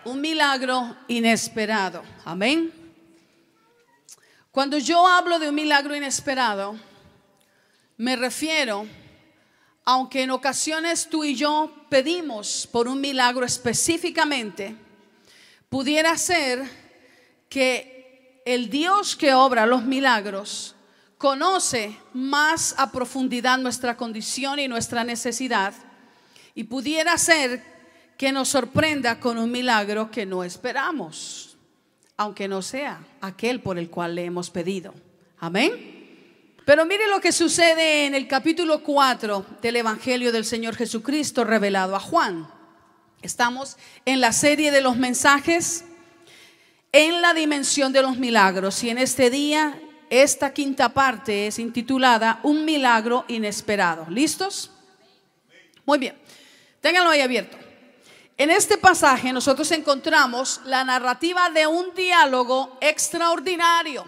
Un milagro inesperado. Amén. Cuando yo hablo de un milagro inesperado, me refiero, aunque en ocasiones tú y yo pedimos por un milagro específicamente, pudiera ser que el Dios que obra los milagros conoce más a profundidad nuestra condición y nuestra necesidad, y pudiera ser que nos sorprenda con un milagro que no esperamos, aunque no sea aquel por el cual le hemos pedido. Amén. Pero mire lo que sucede en el capítulo 4 del Evangelio del Señor Jesucristo revelado a Juan. Estamos en la serie de los mensajes en la dimensión de los milagros, y en este día esta quinta parte es intitulada Un milagro inesperado. ¿Listos? Muy bien, ténganlo ahí abierto. En este pasaje nosotros encontramos la narrativa de un diálogo extraordinario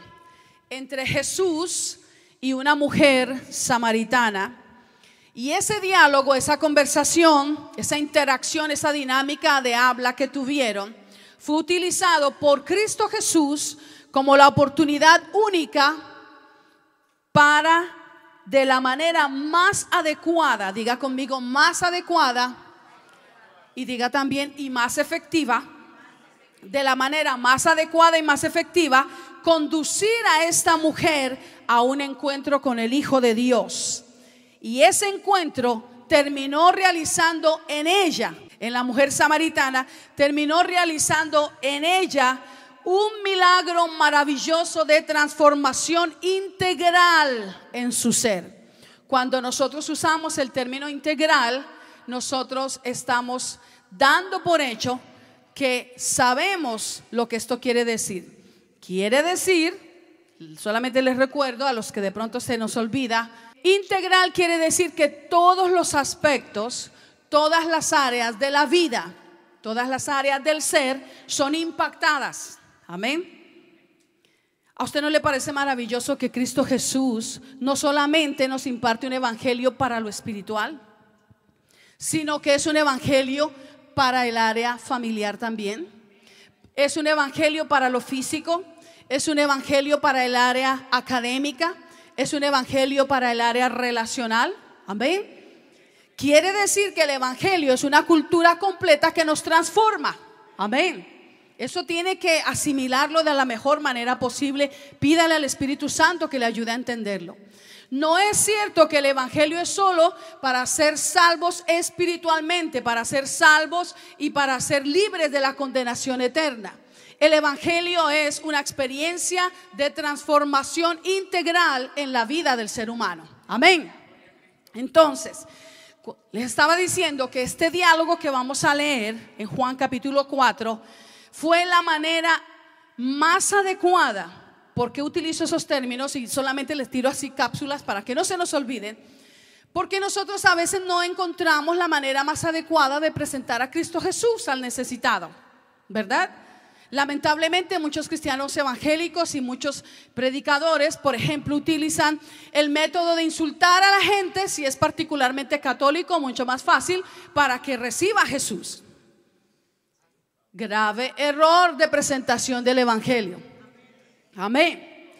entre Jesús y una mujer samaritana. Y ese diálogo, esa conversación, esa interacción, esa dinámica de habla que tuvieron, fue utilizado por Cristo Jesús como la oportunidad única para, de la manera más adecuada, diga conmigo, más adecuada, y diga también y más efectiva, de la manera más adecuada y más efectiva, conducir a esta mujer a un encuentro con el Hijo de Dios. Y ese encuentro terminó realizando en ella, en la mujer samaritana, terminó realizando en ella un milagro maravilloso de transformación integral en su ser. Cuando nosotros usamos el término integral, nosotros estamos dando por hecho que sabemos lo que esto quiere decir. Quiere decir, solamente les recuerdo a los que de pronto se nos olvida, integral quiere decir que todos los aspectos, todas las áreas de la vida, todas las áreas del ser son impactadas. Amén. ¿A usted no le parece maravilloso que Cristo Jesús no solamente nos imparte un evangelio para lo espiritual, sino que es un evangelio para el área familiar también? Es un evangelio para lo físico, es un evangelio para el área académica, es un evangelio para el área relacional. Amén. Quiere decir que el evangelio es una cultura completa que nos transforma. Amén. Eso tiene que asimilarlo de la mejor manera posible. Pídale al Espíritu Santo que le ayude a entenderlo. No es cierto que el evangelio es solo para ser salvos espiritualmente, para ser salvos y para ser libres de la condenación eterna. El evangelio es una experiencia de transformación integral en la vida del ser humano. Amén. Entonces, les estaba diciendo que este diálogo que vamos a leer en Juan capítulo 4 fue la manera más adecuada. ¿Por qué utilizo esos términos? Y solamente les tiro así cápsulas para que no se nos olviden. Porque nosotros a veces no encontramos la manera más adecuada de presentar a Cristo Jesús al necesitado, ¿verdad? Lamentablemente muchos cristianos evangélicos y muchos predicadores, por ejemplo, utilizan el método de insultar a la gente, si es particularmente católico, mucho más fácil, para que reciba a Jesús. Grave error de presentación del evangelio. Amén.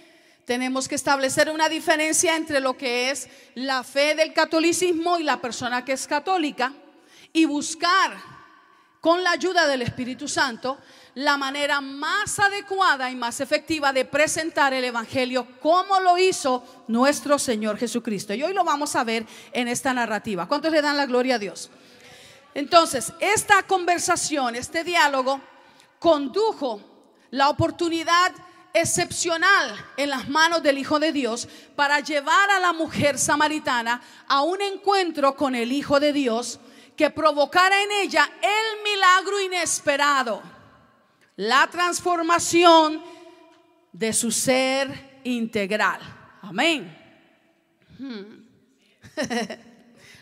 Tenemos que establecer una diferencia entre lo que es la fe del catolicismo y la persona que es católica, y buscar con la ayuda del Espíritu Santo la manera más adecuada y más efectiva de presentar el evangelio como lo hizo nuestro Señor Jesucristo. Y hoy lo vamos a ver en esta narrativa. ¿Cuántos le dan la gloria a Dios? Entonces, esta conversación, este diálogo condujo la oportunidad excepcional en las manos del Hijo de Dios para llevar a la mujer samaritana a un encuentro con el Hijo de Dios que provocara en ella el milagro inesperado, la transformación de su ser integral. Amén.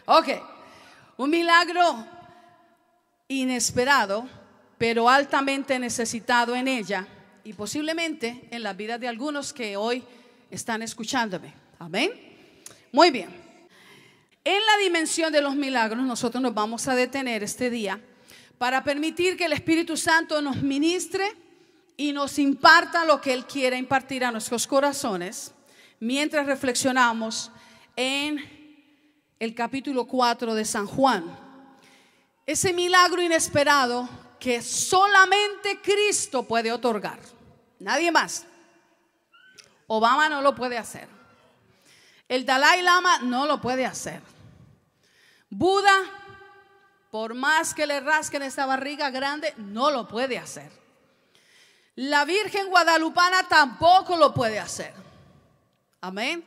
Ok, un milagro inesperado, pero altamente necesitado en ella y posiblemente en la vida de algunos que hoy están escuchándome. Amén. Muy bien. En la dimensión de los milagros nosotros nos vamos a detener este día para permitir que el Espíritu Santo nos ministre y nos imparta lo que Él quiere impartir a nuestros corazones mientras reflexionamos en el capítulo 4 de San Juan. Ese milagro inesperado que solamente Cristo puede otorgar, nadie más. Obama no lo puede hacer, el Dalai Lama no lo puede hacer, Buda, por más que le rasquen esa barriga grande, no lo puede hacer. La Virgen Guadalupana tampoco lo puede hacer. Amén.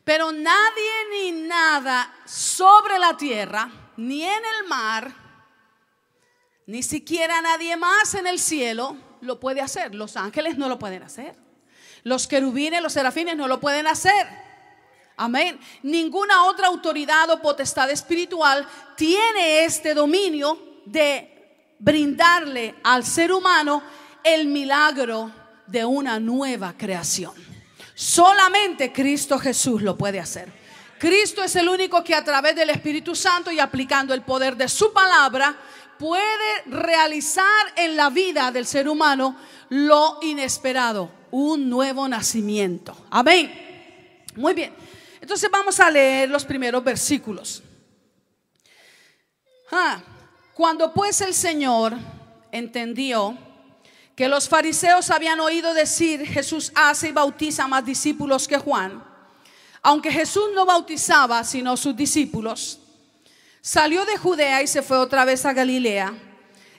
Pero nadie ni nada sobre la tierra, ni en el mar, ni siquiera nadie más en el cielo lo puede hacer. Los ángeles no lo pueden hacer. Los querubines, los serafines no lo pueden hacer. Amén. Ninguna otra autoridad o potestad espiritual tiene este dominio de brindarle al ser humano el milagro de una nueva creación. Solamente Cristo Jesús lo puede hacer. Cristo es el único que a través del Espíritu Santo y aplicando el poder de su palabra puede realizar en la vida del ser humano lo inesperado, un nuevo nacimiento. Amén. Muy bien. Entonces vamos a leer los primeros versículos. Cuando pues el Señor entendió que los fariseos habían oído decir: Jesús hace y bautiza más discípulos que Juan, aunque Jesús no bautizaba sino sus discípulos, salió de Judea y se fue otra vez a Galilea,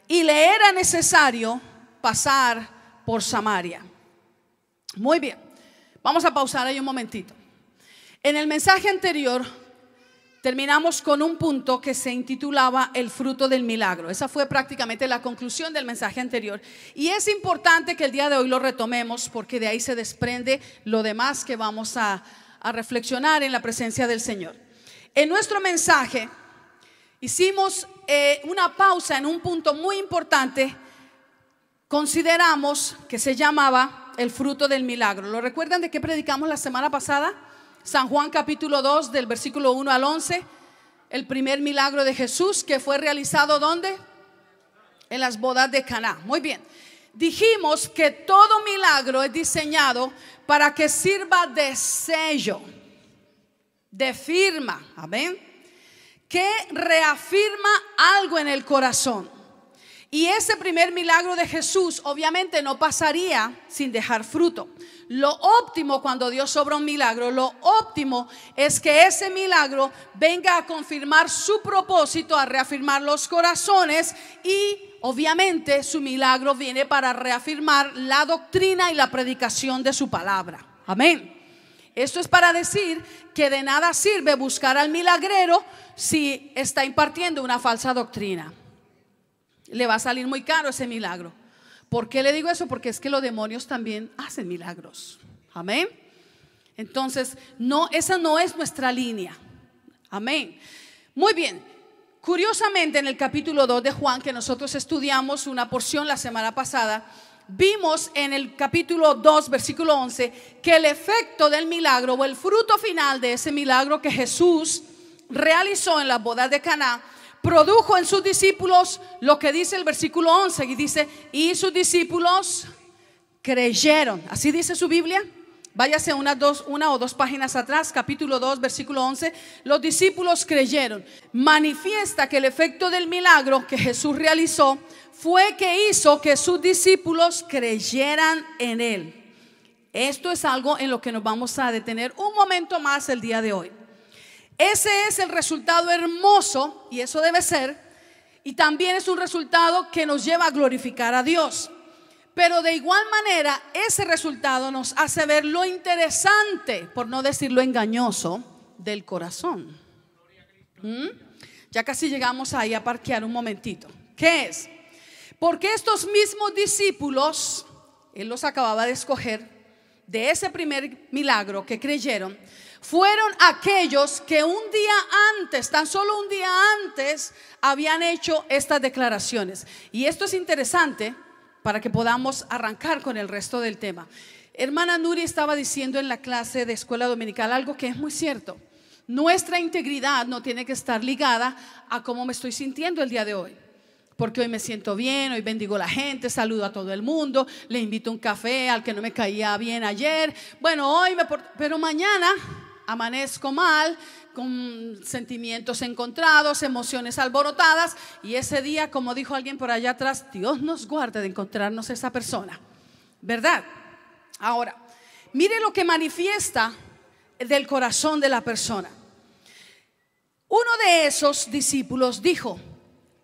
y le era necesario pasar por Samaria. Muy bien, vamos a pausar ahí un momentito. En el mensaje anterior terminamos con un punto que se intitulaba el fruto del milagro. Esa fue prácticamente la conclusión del mensaje anterior. Y es importante que el día de hoy lo retomemos, porque de ahí se desprende lo demás que vamos a reflexionar en la presencia del Señor. En nuestro mensaje hicimos una pausa en un punto muy importante. Consideramos que se llamaba el fruto del milagro. ¿Lo recuerdan de qué predicamos la semana pasada? San Juan capítulo 2 del versículo 1 al 11, el primer milagro de Jesús que fue realizado ¿dónde? En las bodas de Caná. Muy bien, dijimos que todo milagro es diseñado para que sirva de sello, de firma, amén, que reafirma algo en el corazón. Y ese primer milagro de Jesús obviamente no pasaría sin dejar fruto. Lo óptimo cuando Dios obra un milagro, lo óptimo es que ese milagro venga a confirmar su propósito, a reafirmar los corazones, y obviamente su milagro viene para reafirmar la doctrina y la predicación de su palabra. Amén. Esto es para decir que de nada sirve buscar al milagrero si está impartiendo una falsa doctrina. Le va a salir muy caro ese milagro. ¿Por qué le digo eso? Porque es que los demonios también hacen milagros. Amén. Entonces, no, esa no es nuestra línea. Amén. Muy bien. Curiosamente, en el capítulo 2 de Juan, que nosotros estudiamos una porción la semana pasada, vimos en el capítulo 2, versículo 11, que el efecto del milagro o el fruto final de ese milagro que Jesús realizó en las bodas de Caná produjo en sus discípulos lo que dice el versículo 11, y dice: y sus discípulos creyeron. Así dice su Biblia. Váyase una o dos páginas atrás, capítulo 2, versículo 11. Los discípulos creyeron. Manifiesta que el efecto del milagro que Jesús realizó fue que hizo que sus discípulos creyeran en Él. Esto es algo en lo que nos vamos a detener un momento más el día de hoy. Ese es el resultado hermoso, y eso debe ser, y también es un resultado que nos lleva a glorificar a Dios. Pero de igual manera, ese resultado nos hace ver lo interesante, por no decir lo engañoso, del corazón. Ya casi llegamos ahí a parquear un momentito. ¿Qué es? Porque estos mismos discípulos, Él los acababa de escoger, de ese primer milagro que creyeron, fueron aquellos que un día antes, tan solo un día antes, habían hecho estas declaraciones. Y esto es interesante para que podamos arrancar con el resto del tema. Hermana Nuri estaba diciendo en la clase de escuela dominical algo que es muy cierto. Nuestra integridad no tiene que estar ligada a cómo me estoy sintiendo el día de hoy. porque hoy me siento bien, hoy bendigo a la gente, saludo a todo el mundo, le invito un café al que no me caía bien ayer. Bueno, pero mañana amanezco mal, con sentimientos encontrados, emociones alborotadas, y ese día, como dijo alguien por allá atrás, Dios nos guarde de encontrarnos esa persona, ¿verdad? Ahora, mire lo que manifiesta del corazón de la persona. Uno de esos discípulos dijo: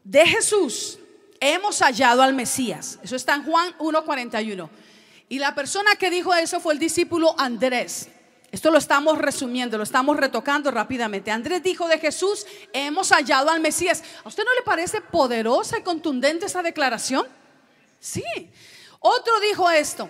de Jesús hemos hallado al Mesías. Eso está en Juan 1:41. Y la persona que dijo eso fue el discípulo Andrés. Esto lo estamos resumiendo, lo estamos retocando rápidamente. Andrés dijo: de Jesús hemos hallado al Mesías. ¿A usted no le parece poderosa y contundente esa declaración? Sí. Otro dijo esto: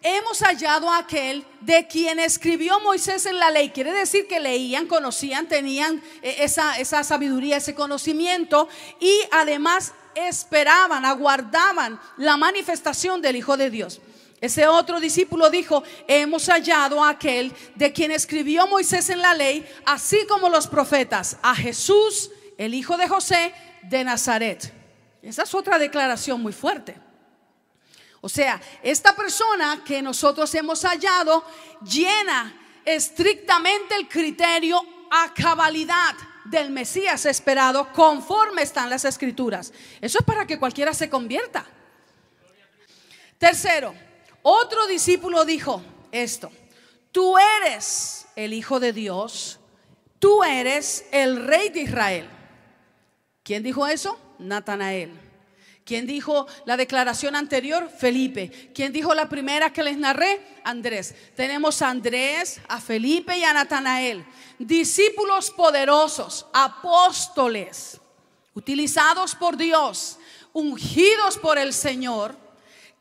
hemos hallado a aquel de quien escribió Moisés en la ley. Quiere decir que leían, conocían, tenían esa sabiduría, ese conocimiento, y además esperaban, aguardaban la manifestación del Hijo de Dios. Ese otro discípulo dijo: hemos hallado a aquel de quien escribió Moisés en la ley, así como los profetas, a Jesús, el hijo de José de Nazaret. Esa es otra declaración muy fuerte. O sea, esta persona que nosotros hemos hallado llena estrictamente el criterio a cabalidad del Mesías esperado, conforme están las Escrituras. Eso es para que cualquiera se convierta. Tercero, otro discípulo dijo esto: tú eres el Hijo de Dios, tú eres el Rey de Israel. ¿Quién dijo eso? Natanael. ¿Quién dijo la declaración anterior? Felipe. ¿Quién dijo la primera que les narré? Andrés. Tenemos a Andrés, a Felipe y a Natanael, discípulos poderosos, apóstoles, utilizados por Dios, ungidos por el Señor,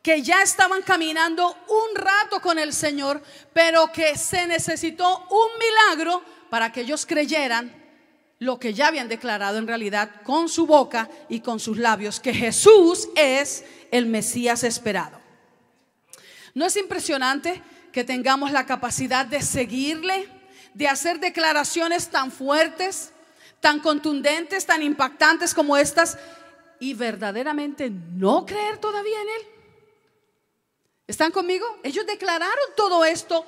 que ya estaban caminando un rato con el Señor, pero que se necesitó un milagro para que ellos creyeran lo que ya habían declarado en realidad con su boca y con sus labios, que Jesús es el Mesías esperado. ¿No es impresionante que tengamos la capacidad de seguirle, de hacer declaraciones tan fuertes, tan contundentes, tan impactantes como estas, y verdaderamente no creer todavía en Él? ¿Están conmigo? Ellos declararon todo esto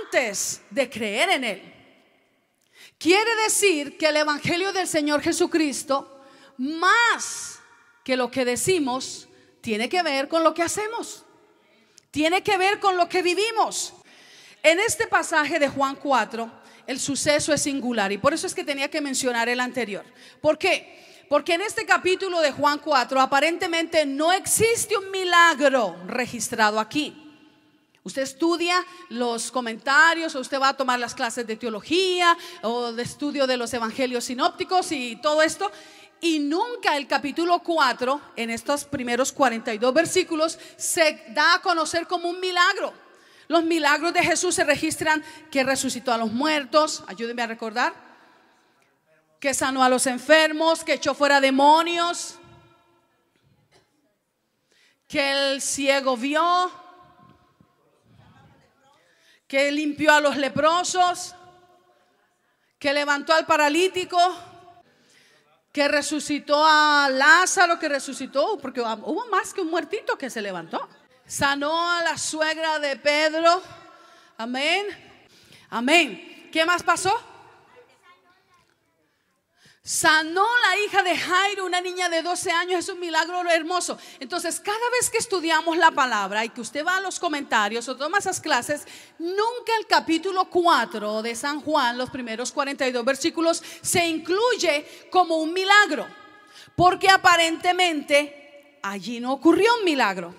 antes de creer en Él. Quiere decir que el Evangelio del Señor Jesucristo, más que lo que decimos, tiene que ver con lo que hacemos, tiene que ver con lo que vivimos. En este pasaje de Juan 4, el suceso es singular, y por eso es que tenía que mencionar el anterior. ¿Por qué? Porque en este capítulo de Juan 4 aparentemente no existe un milagro registrado aquí. Usted estudia los comentarios, o usted va a tomar las clases de teología o de estudio de los evangelios sinópticos y todo esto, y nunca el capítulo 4, en estos primeros 42 versículos, se da a conocer como un milagro. Los milagros de Jesús se registran: que resucitó a los muertos, ayúdenme a recordar, que sanó a los enfermos, que echó fuera demonios, que el ciego vio, que limpió a los leprosos, que levantó al paralítico, que resucitó a Lázaro, que resucitó, porque hubo más que un muertito que se levantó. Sanó a la suegra de Pedro. Amén. Amén. ¿Qué más pasó? Sanó la hija de Jairo, una niña de 12 años. Es un milagro hermoso. Entonces, cada vez que estudiamos la palabra y que usted va a los comentarios o toma esas clases, nunca el capítulo 4 de San Juan, los primeros 42 versículos, se incluye como un milagro, porque aparentemente allí no ocurrió un milagro.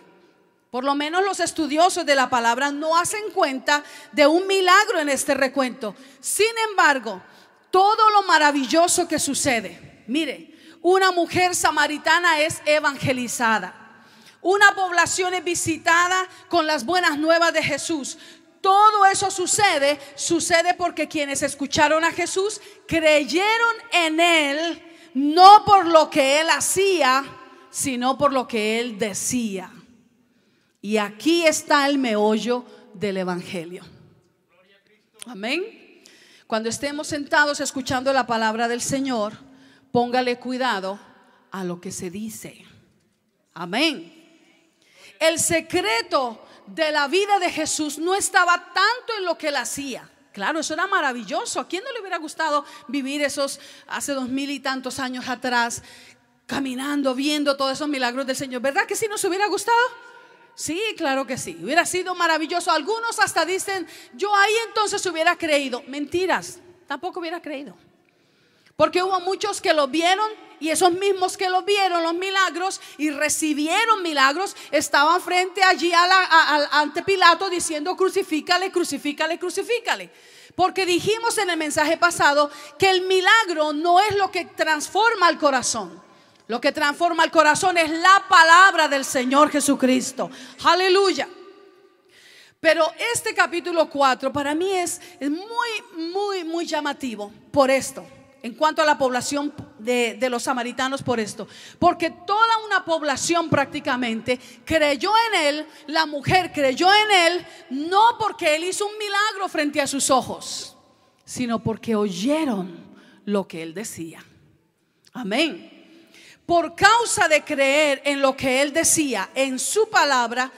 Por lo menos los estudiosos de la palabra no hacen cuenta de un milagro en este recuento. Sin embargo, todo lo maravilloso que sucede, mire, una mujer samaritana es evangelizada, una población es visitada con las buenas nuevas de Jesús. Todo eso sucede porque quienes escucharon a Jesús creyeron en Él, no por lo que Él hacía, sino por lo que Él decía. Y aquí está el meollo del evangelio. Amén. Cuando estemos sentados escuchando la palabra del Señor, póngale cuidado a lo que se dice. Amén. El secreto de la vida de Jesús no estaba tanto en lo que él hacía. Claro, eso era maravilloso. ¿A quién no le hubiera gustado vivir esos hace 2000 y tantos años atrás, caminando, viendo todos esos milagros del Señor? ¿Verdad que sí nos hubiera gustado? Sí, claro que sí. Hubiera sido maravilloso. Algunos hasta dicen, yo ahí entonces hubiera creído. Mentiras, tampoco hubiera creído. Porque hubo muchos que lo vieron, y esos mismos que lo vieron, los milagros, y recibieron milagros, estaban frente allí ante Pilato diciendo, crucifícale, crucifícale, crucifícale. Porque dijimos en el mensaje pasado que el milagro no es lo que transforma el corazón. Lo que transforma el corazón es la palabra del Señor Jesucristo. Aleluya. Pero este capítulo 4 para mí es muy llamativo por esto. En cuanto a la población de los samaritanos, por esto, porque toda una población prácticamente creyó en él. La mujer creyó en él, no porque él hizo un milagro frente a sus ojos, sino porque oyeron lo que él decía. Amén. Por causa de creer en lo que él decía, en su palabra,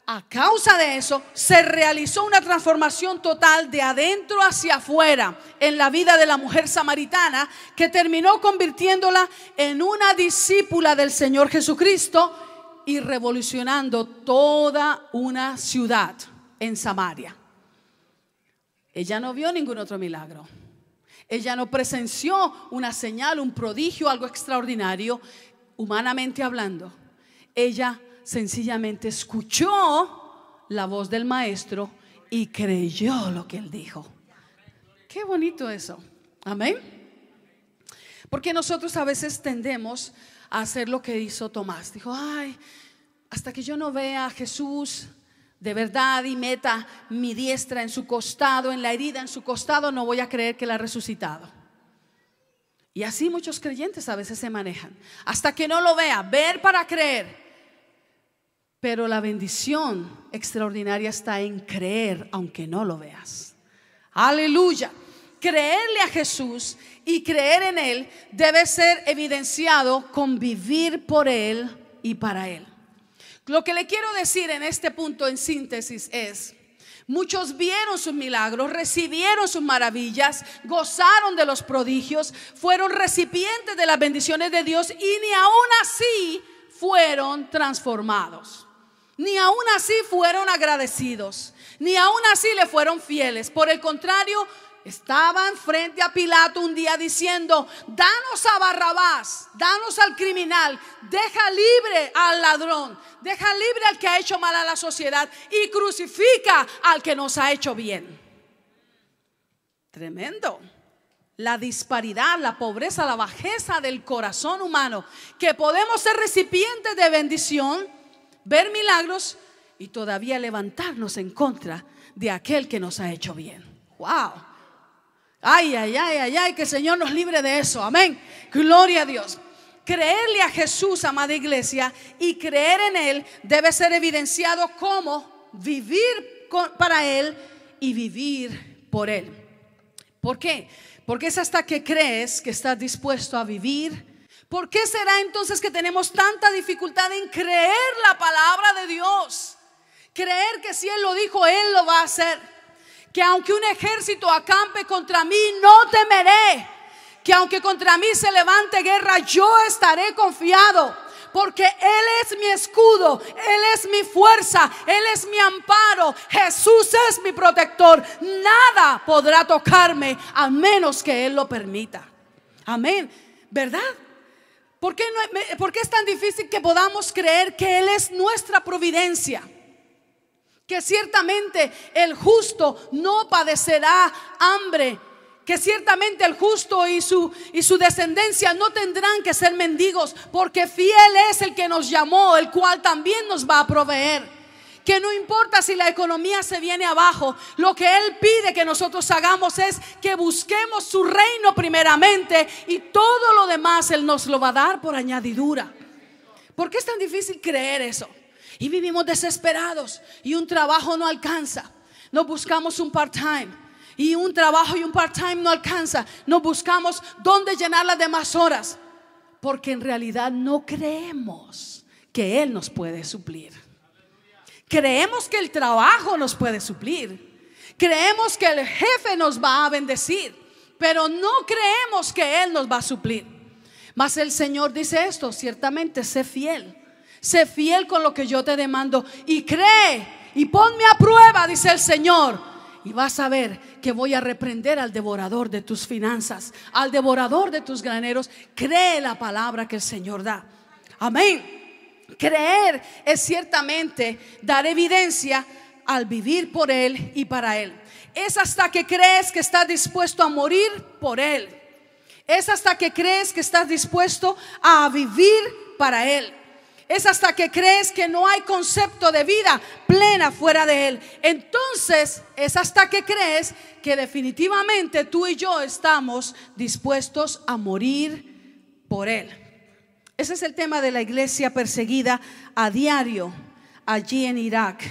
a causa de eso se realizó una transformación total de adentro hacia afuera en la vida de la mujer samaritana, que terminó convirtiéndola en una discípula del Señor Jesucristo y revolucionando toda una ciudad en Samaria. Ella no vio ningún otro milagro. Ella no presenció una señal, un prodigio, algo extraordinario, humanamente hablando. Ella sencillamente escuchó la voz del maestro y creyó lo que él dijo. Qué bonito eso. Amén. Porque nosotros a veces tendemos a hacer lo que hizo Tomás. Dijo, ay, hasta que yo no vea a Jesús de verdad y meta mi diestra en su costado, en la herida en su costado, no voy a creer que él ha resucitado. Y así muchos creyentes a veces se manejan. Hasta que no lo vea, ver para creer. Pero la bendición extraordinaria está en creer aunque no lo veas. Aleluya. Creerle a Jesús y creer en él debe ser evidenciado con vivir por él y para él. Lo que le quiero decir en este punto en síntesis es: muchos vieron sus milagros, recibieron sus maravillas, gozaron de los prodigios, fueron recipientes de las bendiciones de Dios, y ni aún así fueron transformados. Ni aún así fueron agradecidos, ni aún así le fueron fieles. Por el contrario, estaban frente a Pilato un día diciendo, danos a Barrabás, danos al criminal, deja libre al ladrón, deja libre al que ha hecho mal a la sociedad y crucifica al que nos ha hecho bien. Tremendo. La disparidad, la pobreza, la bajeza del corazón humano, que podemos ser recipientes de bendición, ver milagros y todavía levantarnos en contra de aquel que nos ha hecho bien. Wow. Ay, que el Señor nos libre de eso. Amén. Gloria a Dios. Creerle a Jesús, amada iglesia, y creer en él debe ser evidenciado como vivir para él y vivir por él. ¿Por qué? Porque es hasta que crees que estás dispuesto a vivir. ¿Por qué será entonces que tenemos tanta dificultad en creer la palabra de Dios? Creer que si Él lo dijo, Él lo va a hacer. Que aunque un ejército acampe contra mí, no temeré. Que aunque contra mí se levante guerra, yo estaré confiado. Porque Él es mi escudo, Él es mi fuerza, Él es mi amparo, Jesús es mi protector. Nada podrá tocarme a menos que Él lo permita. Amén. ¿Verdad? ¿Por qué es tan difícil que podamos creer que Él es nuestra providencia? Que ciertamente el justo no padecerá hambre. Que ciertamente el justo y su descendencia no tendrán que ser mendigos, porque fiel es el que nos llamó, el cual también nos va a proveer. Que no importa si la economía se viene abajo, lo que Él pide que nosotros hagamos es que busquemos su reino primeramente, y todo lo demás Él nos lo va a dar por añadidura. ¿Por qué es tan difícil creer eso? Y vivimos desesperados y un trabajo no alcanza. Nos buscamos un part-time y un trabajo y un part-time no alcanza. Nos buscamos dónde llenar las demás horas. Porque en realidad no creemos que Él nos puede suplir. Creemos que el trabajo nos puede suplir. Creemos que el jefe nos va a bendecir, pero no creemos que Él nos va a suplir. Mas el Señor dice esto: ciertamente sé fiel con lo que yo te demando, y cree y ponme a prueba, dice el Señor, y vas a ver que voy a reprender al devorador de tus finanzas, al devorador de tus graneros. Cree la palabra que el Señor da. Amén. Creer es ciertamente dar evidencia al vivir por Él y para Él. Es hasta que crees que estás dispuesto a morir por Él. Es hasta que crees que estás dispuesto a vivir para Él. Es hasta que crees que no hay concepto de vida plena fuera de Él. Entonces es hasta que crees que definitivamente tú y yo estamos dispuestos a morir por Él. Ese es el tema de la iglesia perseguida a diario allí en Irak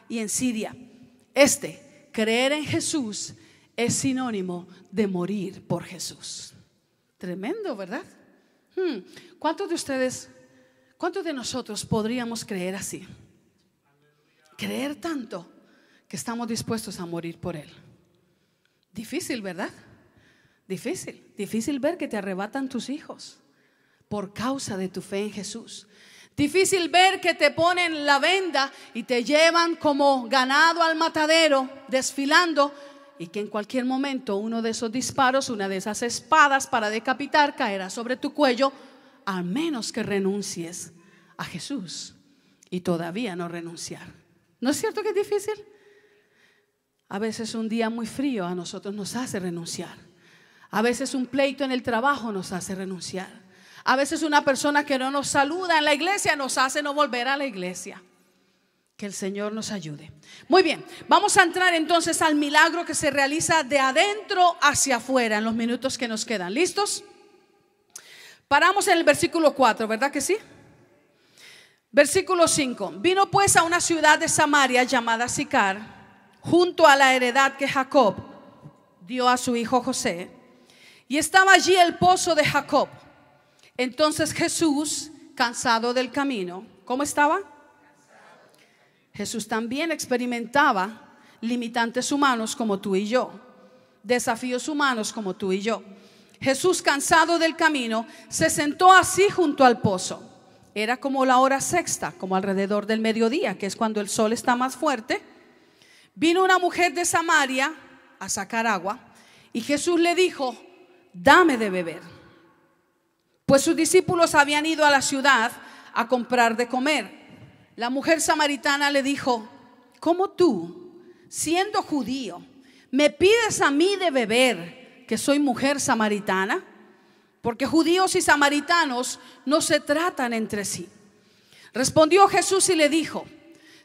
y en Siria. Creer en Jesús es sinónimo de morir por Jesús. Tremendo, ¿verdad? ¿Cuántos de nosotros podríamos creer así? Creer tanto que estamos dispuestos a morir por Él. Difícil, ¿verdad? Difícil ver que te arrebatan tus hijos por causa de tu fe en Jesús. Difícil ver que te ponen la venda y te llevan como ganado al matadero, desfilando, y que en cualquier momento uno de esos disparos, una de esas espadas para decapitar, caerá sobre tu cuello, a menos que renuncies a Jesús. Y todavía no renunciar. ¿No es cierto que es difícil? A veces un día muy frío a nosotros nos hace renunciar. A veces un pleito en el trabajo nos hace renunciar. A veces una persona que no nos saluda en la iglesia nos hace no volver a la iglesia. Que el Señor nos ayude. Muy bien, vamos a entrar entonces al milagro que se realiza de adentro hacia afuera en los minutos que nos quedan. ¿Listos? Paramos en el versículo 4, ¿verdad que sí? Versículo 5. Vino pues a una ciudad de Samaria llamada Sicar, junto a la heredad que Jacob dio a su hijo José, y estaba allí el pozo de Jacob. Entonces Jesús, cansado del camino, ¿cómo estaba? Jesús también experimentaba limitantes humanos como tú y yo, desafíos humanos como tú y yo. Jesús, cansado del camino, se sentó así junto al pozo. Era como la hora sexta, como alrededor del mediodía, que es cuando el sol está más fuerte. Vino una mujer de Samaria a sacar agua, y Jesús le dijo: dame de beber. Pues sus discípulos habían ido a la ciudad a comprar de comer. La mujer samaritana le dijo: ¿cómo tú, siendo judío, me pides a mí de beber, que soy mujer samaritana? Porque judíos y samaritanos no se tratan entre sí. Respondió Jesús y le dijo: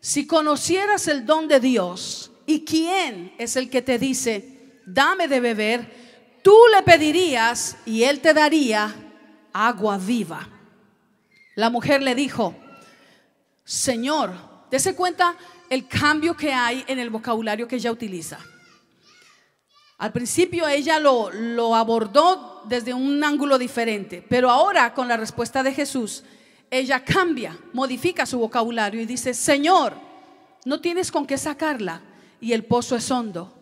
si conocieras el don de Dios y quién es el que te dice dame de beber, tú le pedirías y él te daría agua viva. La mujer le dijo: Señor, dese cuenta el cambio que hay en el vocabulario que ella utiliza. Al principio ella lo abordó desde un ángulo diferente, pero ahora con la respuesta de Jesús ella cambia, modifica su vocabulario y dice: Señor, no tienes con qué sacarla y el pozo es hondo.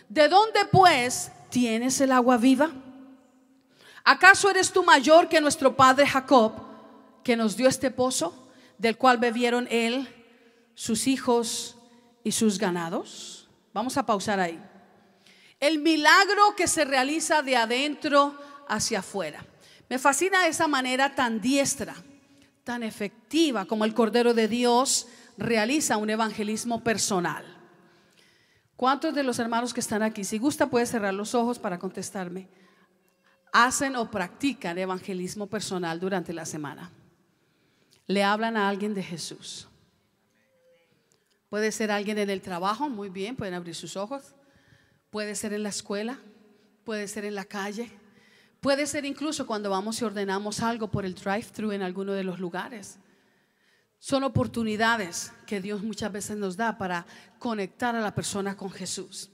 ¿De dónde pues tienes el agua viva? ¿Acaso eres tú mayor que nuestro padre Jacob, que nos dio este pozo, del cual bebieron él, sus hijos y sus ganados? Vamos a pausar ahí. El milagro que se realiza de adentro hacia afuera. Me fascina esa manera tan diestra, tan efectiva como el Cordero de Dios realiza un evangelismo personal. ¿Cuántos de los hermanos que están aquí, si gusta puede cerrar los ojos para contestarme, hacen o practican evangelismo personal durante la semana? Le hablan a alguien de Jesús. Puede ser alguien en el trabajo, muy bien, pueden abrir sus ojos. Puede ser en la escuela, puede ser en la calle, puede ser incluso cuando vamos y ordenamos algo por el drive-thru en alguno de los lugares. Son oportunidades que Dios muchas veces nos da para conectar a la persona con Jesús.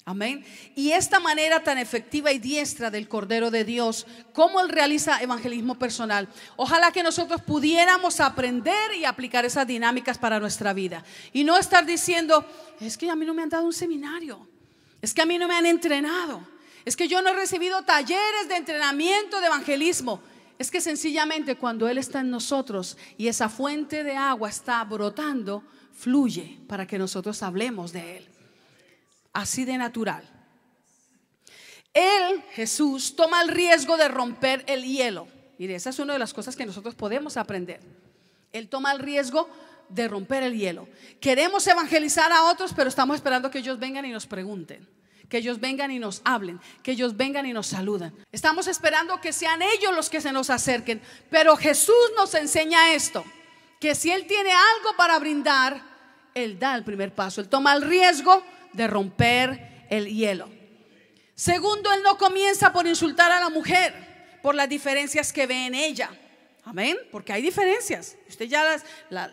Amén. Y esta manera tan efectiva y diestra del Cordero de Dios, cómo Él realiza evangelismo personal. Ojalá que nosotros pudiéramos aprender y aplicar esas dinámicas para nuestra vida. Y no estar diciendo, es que a mí no me han dado un seminario, es que a mí no me han entrenado, es que yo no he recibido talleres de entrenamiento de evangelismo. Es que sencillamente cuando Él está en nosotros y esa fuente de agua está brotando, fluye para que nosotros hablemos de Él. Así de natural. Él, Jesús, toma el riesgo de romper el hielo. Mire, esa es una de las cosas que nosotros podemos aprender. Él toma el riesgo de romper el hielo. Queremos evangelizar a otros, pero estamos esperando que ellos vengan y nos pregunten, que ellos vengan y nos hablen, que ellos vengan y nos saluden. Estamos esperando que sean ellos los que se nos acerquen. Pero Jesús nos enseña esto, que si Él tiene algo para brindar, Él da el primer paso. Él toma el riesgo de romper el hielo. Segundo, Él no comienza por insultar a la mujer por las diferencias que ve en ella. Amén, porque hay diferencias. Usted ya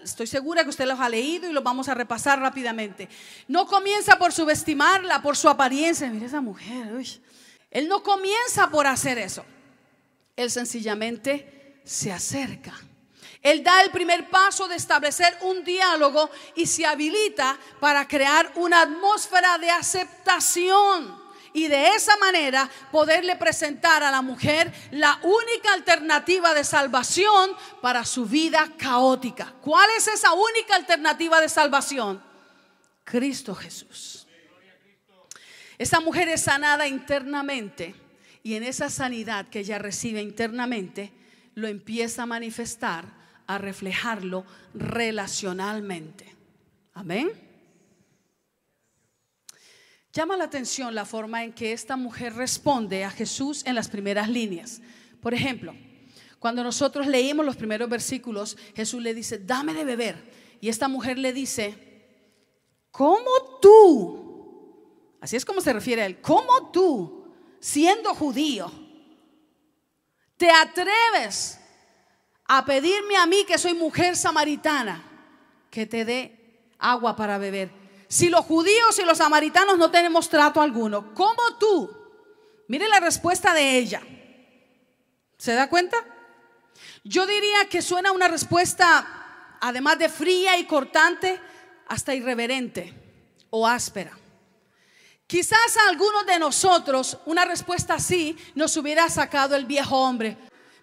estoy segura que usted los ha leído y los vamos a repasar rápidamente. No comienza por subestimarla, por su apariencia. Mire esa mujer, uy. Él no comienza por hacer eso. Él sencillamente se acerca. Él da el primer paso de establecer un diálogo y se habilita para crear una atmósfera de aceptación y de esa manera poderle presentar a la mujer la única alternativa de salvación para su vida caótica. ¿Cuál es esa única alternativa de salvación? Cristo Jesús. Esa mujer es sanada internamente y en esa sanidad que ella recibe internamente lo empieza a manifestar, a reflejarlo relacionalmente. Amén. Llama la atención la forma en que esta mujer responde a Jesús en las primeras líneas. Por ejemplo, cuando nosotros leímos los primeros versículos, Jesús le dice, dame de beber. Y esta mujer le dice, ¿cómo tú? Así es como se refiere a él. ¿Cómo tú, siendo judío, te atreves a pedirme a mí, que soy mujer samaritana, que te dé agua para beber? Si los judíos y los samaritanos no tenemos trato alguno, ¿cómo tú? Mire la respuesta de ella. ¿Se da cuenta? Yo diría que suena una respuesta, además de fría y cortante, hasta irreverente o áspera. Quizás a algunos de nosotros una respuesta así nos hubiera sacado el viejo hombre.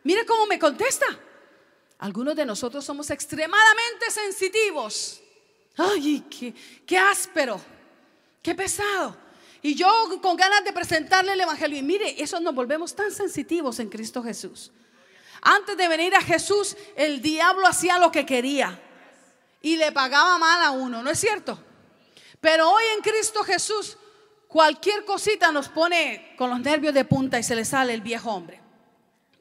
Mire cómo me contesta. Algunos de nosotros somos extremadamente sensitivos. Ay, qué áspero, qué pesado. Y yo con ganas de presentarle el evangelio. Y mire, eso nos volvemos tan sensitivos en Cristo Jesús. Antes de venir a Jesús, el diablo hacía lo que quería y le pagaba mal a uno, ¿no es cierto? Pero hoy en Cristo Jesús, cualquier cosita nos pone con los nervios de punta y se le sale el viejo hombre.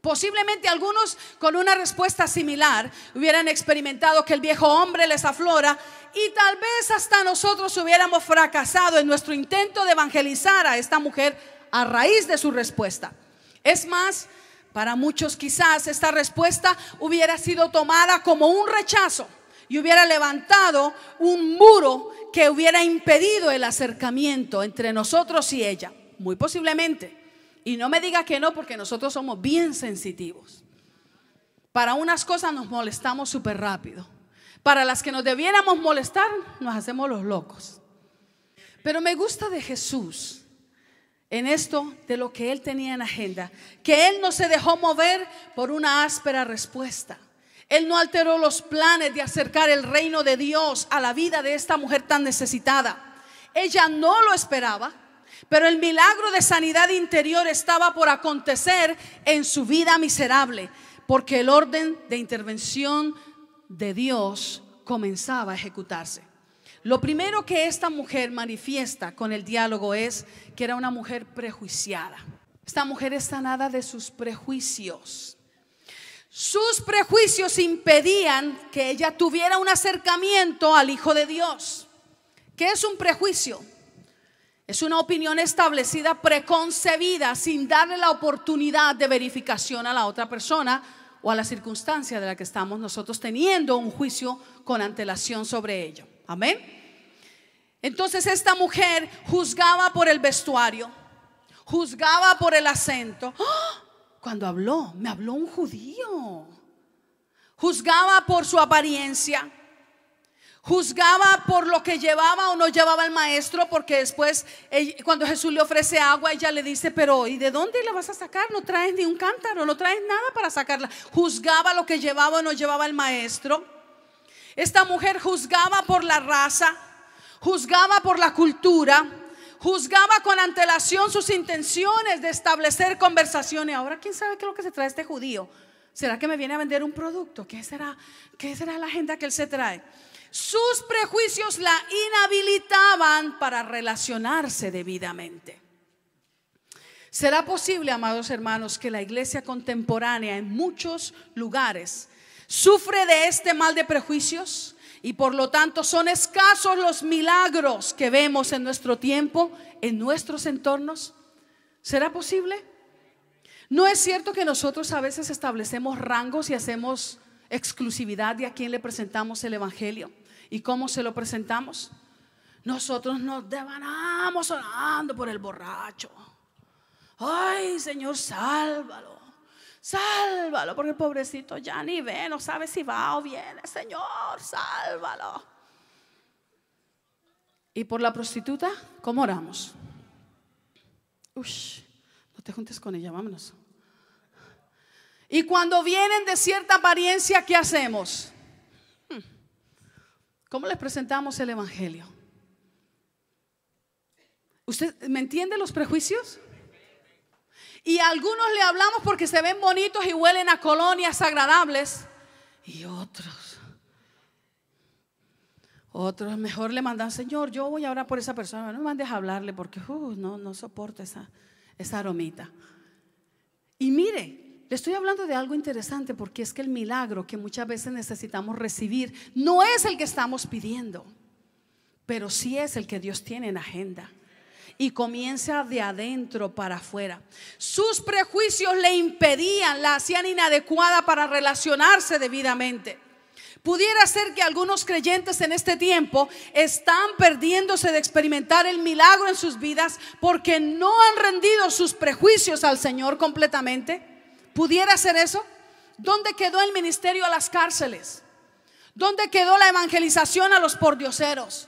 Posiblemente algunos con una respuesta similar hubieran experimentado que el viejo hombre les aflora y tal vez hasta nosotros hubiéramos fracasado en nuestro intento de evangelizar a esta mujer a raíz de su respuesta. Es más, para muchos quizás esta respuesta hubiera sido tomada como un rechazo y hubiera levantado un muro que hubiera impedido el acercamiento entre nosotros y ella. Muy posiblemente. Y no me diga que no, porque nosotros somos bien sensitivos. Para unas cosas nos molestamos súper rápido. Para las que nos debiéramos molestar, nos hacemos los locos. Pero me gusta de Jesús en esto de lo que Él tenía en agenda, que Él no se dejó mover por una áspera respuesta. Él no alteró los planes de acercar el reino de Dios a la vida de esta mujer tan necesitada. Ella no lo esperaba, pero el milagro de sanidad interior estaba por acontecer en su vida miserable, porque el orden de intervención de Dios comenzaba a ejecutarse. Lo primero que esta mujer manifiesta con el diálogo es que era una mujer prejuiciada. Esta mujer es sanada de sus prejuicios. Sus prejuicios impedían que ella tuviera un acercamiento al Hijo de Dios. ¿Qué es un prejuicio? Es una opinión establecida, preconcebida, sin darle la oportunidad de verificación a la otra persona o a la circunstancia de la que estamos nosotros teniendo un juicio con antelación sobre ello. Amén. Entonces esta mujer juzgaba por el vestuario, juzgaba por el acento. ¡Oh! Cuando habló, me habló un judío. Juzgaba por su apariencia, juzgaba por lo que llevaba o no llevaba el maestro, porque después cuando Jesús le ofrece agua, ella le dice: pero ¿y de dónde la vas a sacar? No traes ni un cántaro, no traes nada para sacarla. Juzgaba lo que llevaba o no llevaba el maestro. Esta mujer juzgaba por la raza, juzgaba por la cultura, juzgaba con antelación sus intenciones de establecer conversaciones. Ahora, ¿quién sabe qué es lo que se trae este judío? ¿Será que me viene a vender un producto? ¿Qué será la agenda que él se trae? Sus prejuicios la inhabilitaban para relacionarse debidamente. ¿Será posible, amados hermanos, que la iglesia contemporánea en muchos lugares sufre de este mal de prejuicios? Y por lo tanto son escasos los milagros que vemos en nuestro tiempo, en nuestros entornos. ¿Será posible? ¿No es cierto que nosotros a veces establecemos rangos y hacemos exclusividad de a quién le presentamos el evangelio y cómo se lo presentamos? Nosotros nos devanamos orando por el borracho. Ay, Señor, sálvalo. Sálvalo, porque el pobrecito ya ni ve, no sabe si va o viene. Señor, sálvalo. Y por la prostituta, ¿cómo oramos? Uy, no te juntes con ella, vámonos. Y cuando vienen de cierta apariencia, ¿qué hacemos? ¿Cómo les presentamos el evangelio? ¿Usted me entiende los prejuicios? Y a algunos le hablamos porque se ven bonitos y huelen a colonias agradables. Y otros mejor le mandan: Señor, yo voy a orar por esa persona. No me mandes a hablarle porque no soporto esa aromita. Y mire, le estoy hablando de algo interesante, porque es que el milagro que muchas veces necesitamos recibir no es el que estamos pidiendo, pero sí es el que Dios tiene en agenda. Y comienza de adentro para afuera. Sus prejuicios le impedían, la hacían inadecuada para relacionarse debidamente. Pudiera ser que algunos creyentes en este tiempo están perdiéndose de experimentar el milagro en sus vidas porque no han rendido sus prejuicios al Señor completamente. ¿Pudiera ser eso? ¿Dónde quedó el ministerio a las cárceles? ¿Dónde quedó la evangelización a los pordioseros?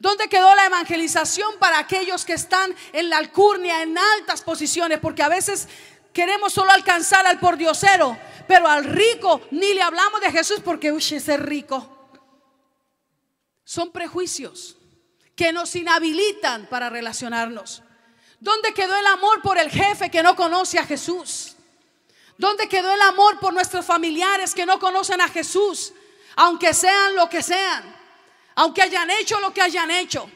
¿Dónde quedó la evangelización para aquellos que están en la alcurnia, en altas posiciones? Porque a veces queremos solo alcanzar al pordiosero, pero al rico ni le hablamos de Jesús porque ese rico. Son prejuicios que nos inhabilitan para relacionarnos. ¿Dónde quedó el amor por el jefe que no conoce a Jesús? ¿Dónde quedó el amor por nuestros familiares que no conocen a Jesús? Aunque sean lo que sean, aunque hayan hecho lo que hayan hecho,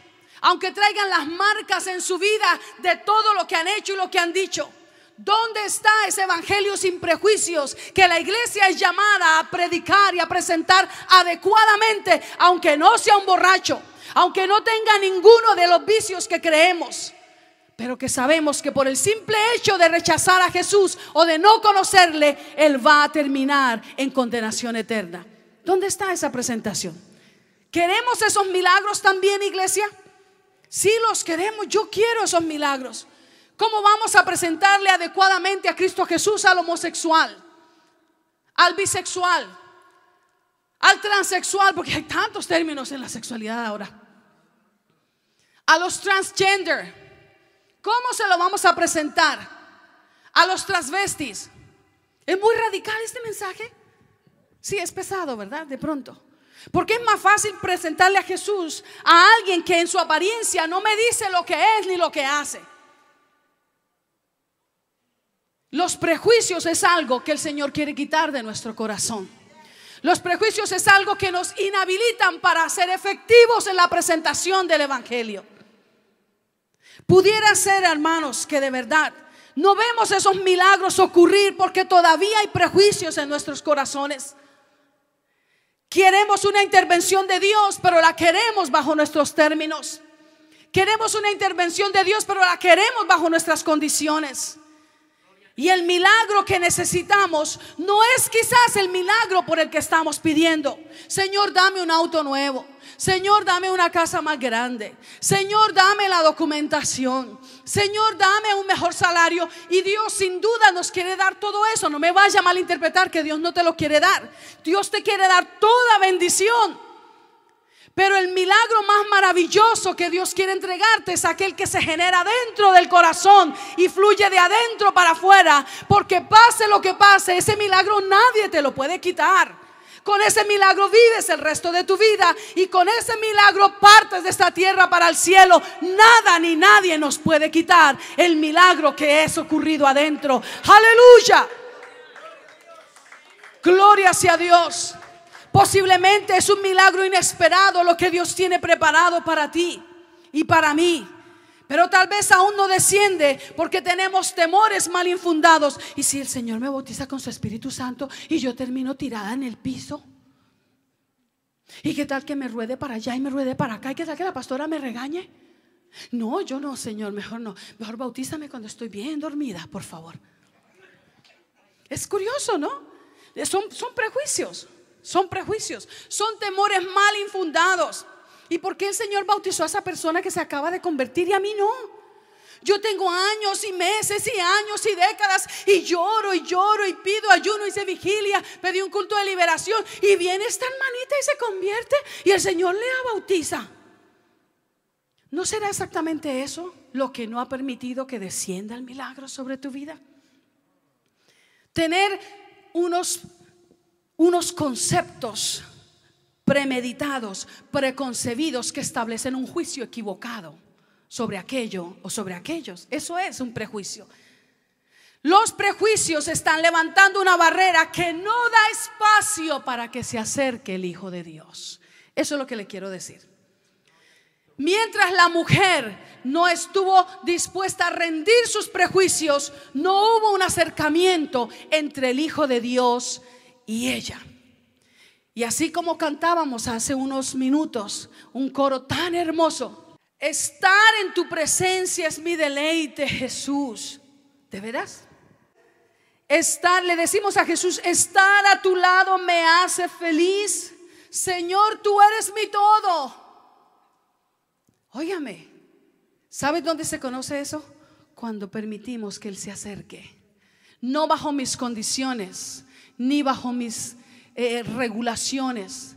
aunque traigan las marcas en su vida de todo lo que han hecho y lo que han dicho. ¿Dónde está ese evangelio sin prejuicios que la iglesia es llamada a predicar y a presentar adecuadamente, aunque no sea un borracho, aunque no tenga ninguno de los vicios que creemos, pero que sabemos que por el simple hecho de rechazar a Jesús o de no conocerle, él va a terminar en condenación eterna? ¿Dónde está esa presentación? ¿Queremos esos milagros también, iglesia? Sí los queremos, yo quiero esos milagros. ¿Cómo vamos a presentarle adecuadamente a Cristo Jesús al homosexual, al bisexual, al transexual? Porque hay tantos términos en la sexualidad ahora. A los transgender, ¿cómo se lo vamos a presentar? A los transvestis. ¿Es muy radical este mensaje? Sí, es pesado, ¿verdad? De pronto. Porque es más fácil presentarle a Jesús a alguien que en su apariencia no me dice lo que es ni lo que hace. Los prejuicios es algo que el Señor quiere quitar de nuestro corazón. Los prejuicios es algo que nos inhabilitan para ser efectivos en la presentación del evangelio. Pudiera ser, hermanos, que de verdad no vemos esos milagros ocurrir porque todavía hay prejuicios en nuestros corazones. Queremos una intervención de Dios, pero la queremos bajo nuestros términos. Queremos una intervención de Dios, pero la queremos bajo nuestras condiciones. Y el milagro que necesitamos no es quizás el milagro por el que estamos pidiendo. Señor, dame un auto nuevo. Señor, dame una casa más grande. Señor, dame la documentación. Señor, dame un mejor salario. Y Dios sin duda nos quiere dar todo eso. No me vaya a malinterpretar que Dios no te lo quiere dar. Dios te quiere dar toda bendición. Pero el milagro más maravilloso que Dios quiere entregarte es aquel que se genera dentro del corazón y fluye de adentro para afuera. Porque pase lo que pase, ese milagro nadie te lo puede quitar. Con ese milagro vives el resto de tu vida, y con ese milagro partes de esta tierra para el cielo. Nada ni nadie nos puede quitar el milagro que es ocurrido adentro. Aleluya. Gloria sea a Dios. Posiblemente es un milagro inesperado lo que Dios tiene preparado para ti y para mí. Pero tal vez aún no desciende porque tenemos temores mal infundados. ¿Y si el Señor me bautiza con su Espíritu Santo y yo termino tirada en el piso? ¿Y qué tal que me ruede para allá y me ruede para acá? ¿Y qué tal que la pastora me regañe? No, yo no, Señor, mejor no. Mejor bautízame cuando estoy bien dormida, por favor. Es curioso, ¿no? Son prejuicios. Son prejuicios, son temores mal infundados. ¿Y por qué el Señor bautizó a esa persona que se acaba de convertir y a mí no? Yo tengo años y meses y años y décadas y lloro y pido ayuno, hice vigilia, pedí un culto de liberación, y viene esta hermanita y se convierte y el Señor le bautiza. ¿No será exactamente eso lo que no ha permitido que descienda el milagro sobre tu vida? Tener unos conceptos premeditados, preconcebidos, que establecen un juicio equivocado sobre aquello o sobre aquellos. Eso es un prejuicio. Los prejuicios están levantando una barrera que no da espacio para que se acerque el Hijo de Dios. Eso es lo que le quiero decir. Mientras la mujer no estuvo dispuesta a rendir sus prejuicios, no hubo un acercamiento entre el Hijo de Dios y ella. Y así como cantábamos hace unos minutos un coro tan hermoso: estar en tu presencia es mi deleite, Jesús. ¿De veras? Le decimos a Jesús: estar a tu lado me hace feliz. Señor, tú eres mi todo. Óigame, ¿sabes dónde se conoce eso? Cuando permitimos que Él se acerque. No bajo mis condiciones, ni bajo mis regulaciones,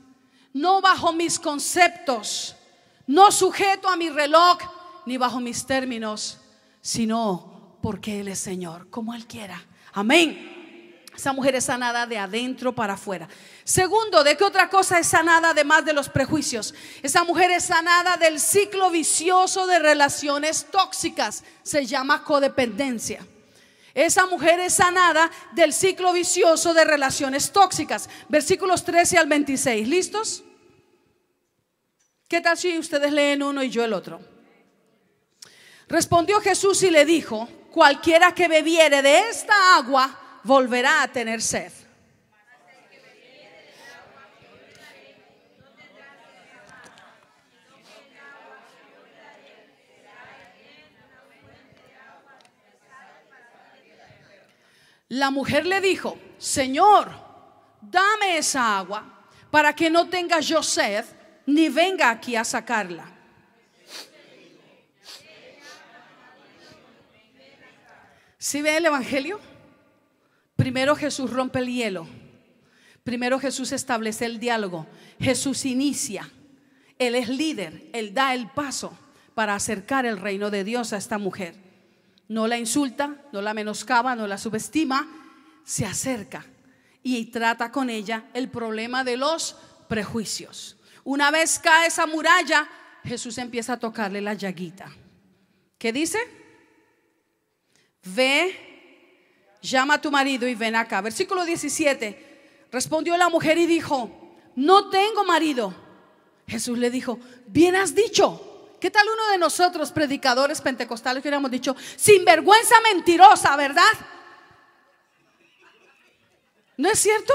no bajo mis conceptos, no sujeto a mi reloj, ni bajo mis términos, sino porque Él es Señor, como Él quiera. Amén. Esa mujer es sanada de adentro para afuera. Segundo, ¿de qué otra cosa es sanada además de los prejuicios? Esa mujer es sanada del ciclo vicioso de relaciones tóxicas. Se llama codependencia. Esa mujer es sanada del ciclo vicioso de relaciones tóxicas. Versículos 13 al 26. ¿Listos? ¿Qué tal si ustedes leen uno y yo el otro? Respondió Jesús y le dijo: cualquiera que bebiere de esta agua volverá a tener sed. La mujer le dijo: Señor, dame esa agua para que no tenga yo sed, ni venga aquí a sacarla. ¿Sí ve el evangelio? Primero Jesús rompe el hielo. Primero Jesús establece el diálogo. Jesús inicia. Él es líder. Él da el paso para acercar el reino de Dios a esta mujer. No la insulta, no la menoscaba, no la subestima. Se acerca y trata con ella el problema de los prejuicios. Una vez cae esa muralla, Jesús empieza a tocarle la llaguita. ¿Qué dice? Ve, llama a tu marido y ven acá. Versículo 17. Respondió la mujer y dijo: no tengo marido. Jesús le dijo: bien has dicho. ¿Qué tal uno de nosotros, predicadores pentecostales, que hubiéramos dicho: sinvergüenza mentirosa, ¿verdad? ¿No es cierto?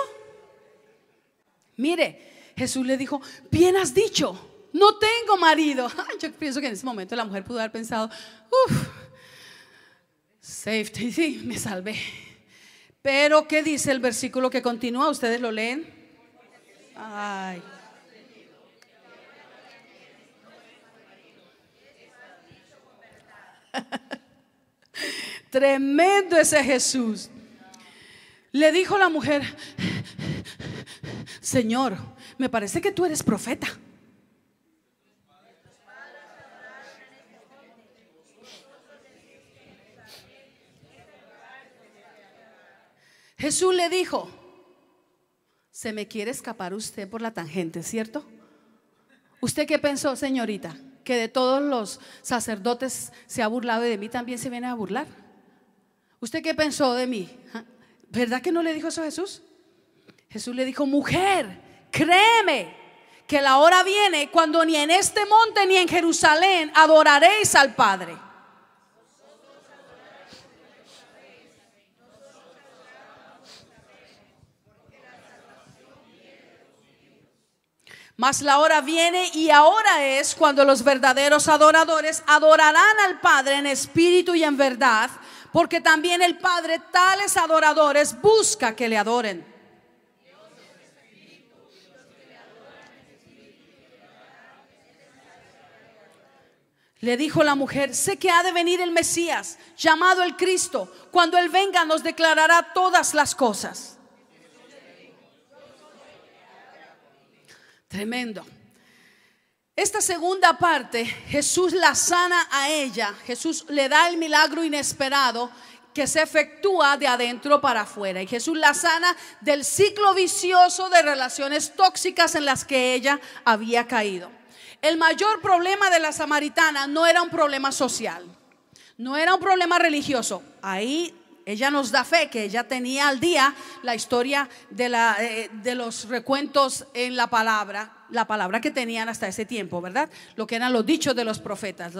Mire, Jesús le dijo: bien has dicho, no tengo marido. Yo pienso que en ese momento la mujer pudo haber pensado: Safety, sí, me salvé. Pero ¿qué dice el versículo que continúa? ¿Ustedes lo leen? Ay. Tremendo ese Jesús. Le dijo la mujer: Señor, me parece que tú eres profeta. Jesús le dijo: se me quiere escapar usted por la tangente, ¿cierto? ¿Usted qué pensó, señorita? ¿Que de todos los sacerdotes se ha burlado y de mí también se viene a burlar? ¿Usted qué pensó de mí? ¿Verdad que no le dijo eso a Jesús? Jesús le dijo: mujer, créeme que la hora viene cuando ni en este monte ni en Jerusalén adoraréis al Padre. Mas la hora viene y ahora es cuando los verdaderos adoradores adorarán al Padre en espíritu y en verdad, porque también el Padre tales adoradores busca que le adoren. Le dijo la mujer: sé que ha de venir el Mesías, llamado el Cristo. Cuando Él venga nos declarará todas las cosas. Tremendo. Esta segunda parte, Jesús la sana a ella. Jesús le da el milagro inesperado que se efectúa de adentro para afuera. Y Jesús la sana del ciclo vicioso de relaciones tóxicas en las que ella había caído. El mayor problema de la samaritana no era un problema social, no era un problema religioso. Ahí ella nos da fe que ella tenía al día la historia de los recuentos en la palabra que tenían hasta ese tiempo, ¿verdad? Lo que eran los dichos de los profetas.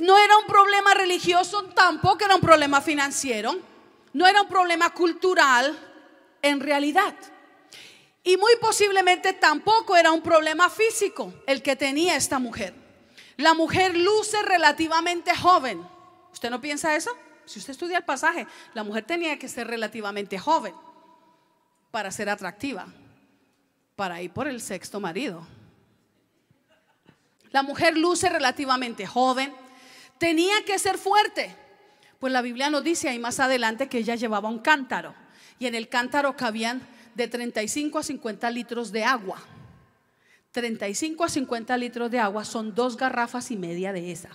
No era un problema religioso, tampoco era un problema financiero, no era un problema cultural en realidad. Y muy posiblemente tampoco era un problema físico el que tenía esta mujer. La mujer luce relativamente joven. ¿Usted no piensa eso? Si usted estudia el pasaje, la mujer tenía que ser relativamente joven para ser atractiva, para ir por el sexto marido. La mujer luce relativamente joven, tenía que ser fuerte, pues la Biblia nos dice ahí más adelante que ella llevaba un cántaro y en el cántaro cabían de 35 a 50 litros de agua. 35 a 50 litros de agua son 2 garrafas y media de esa.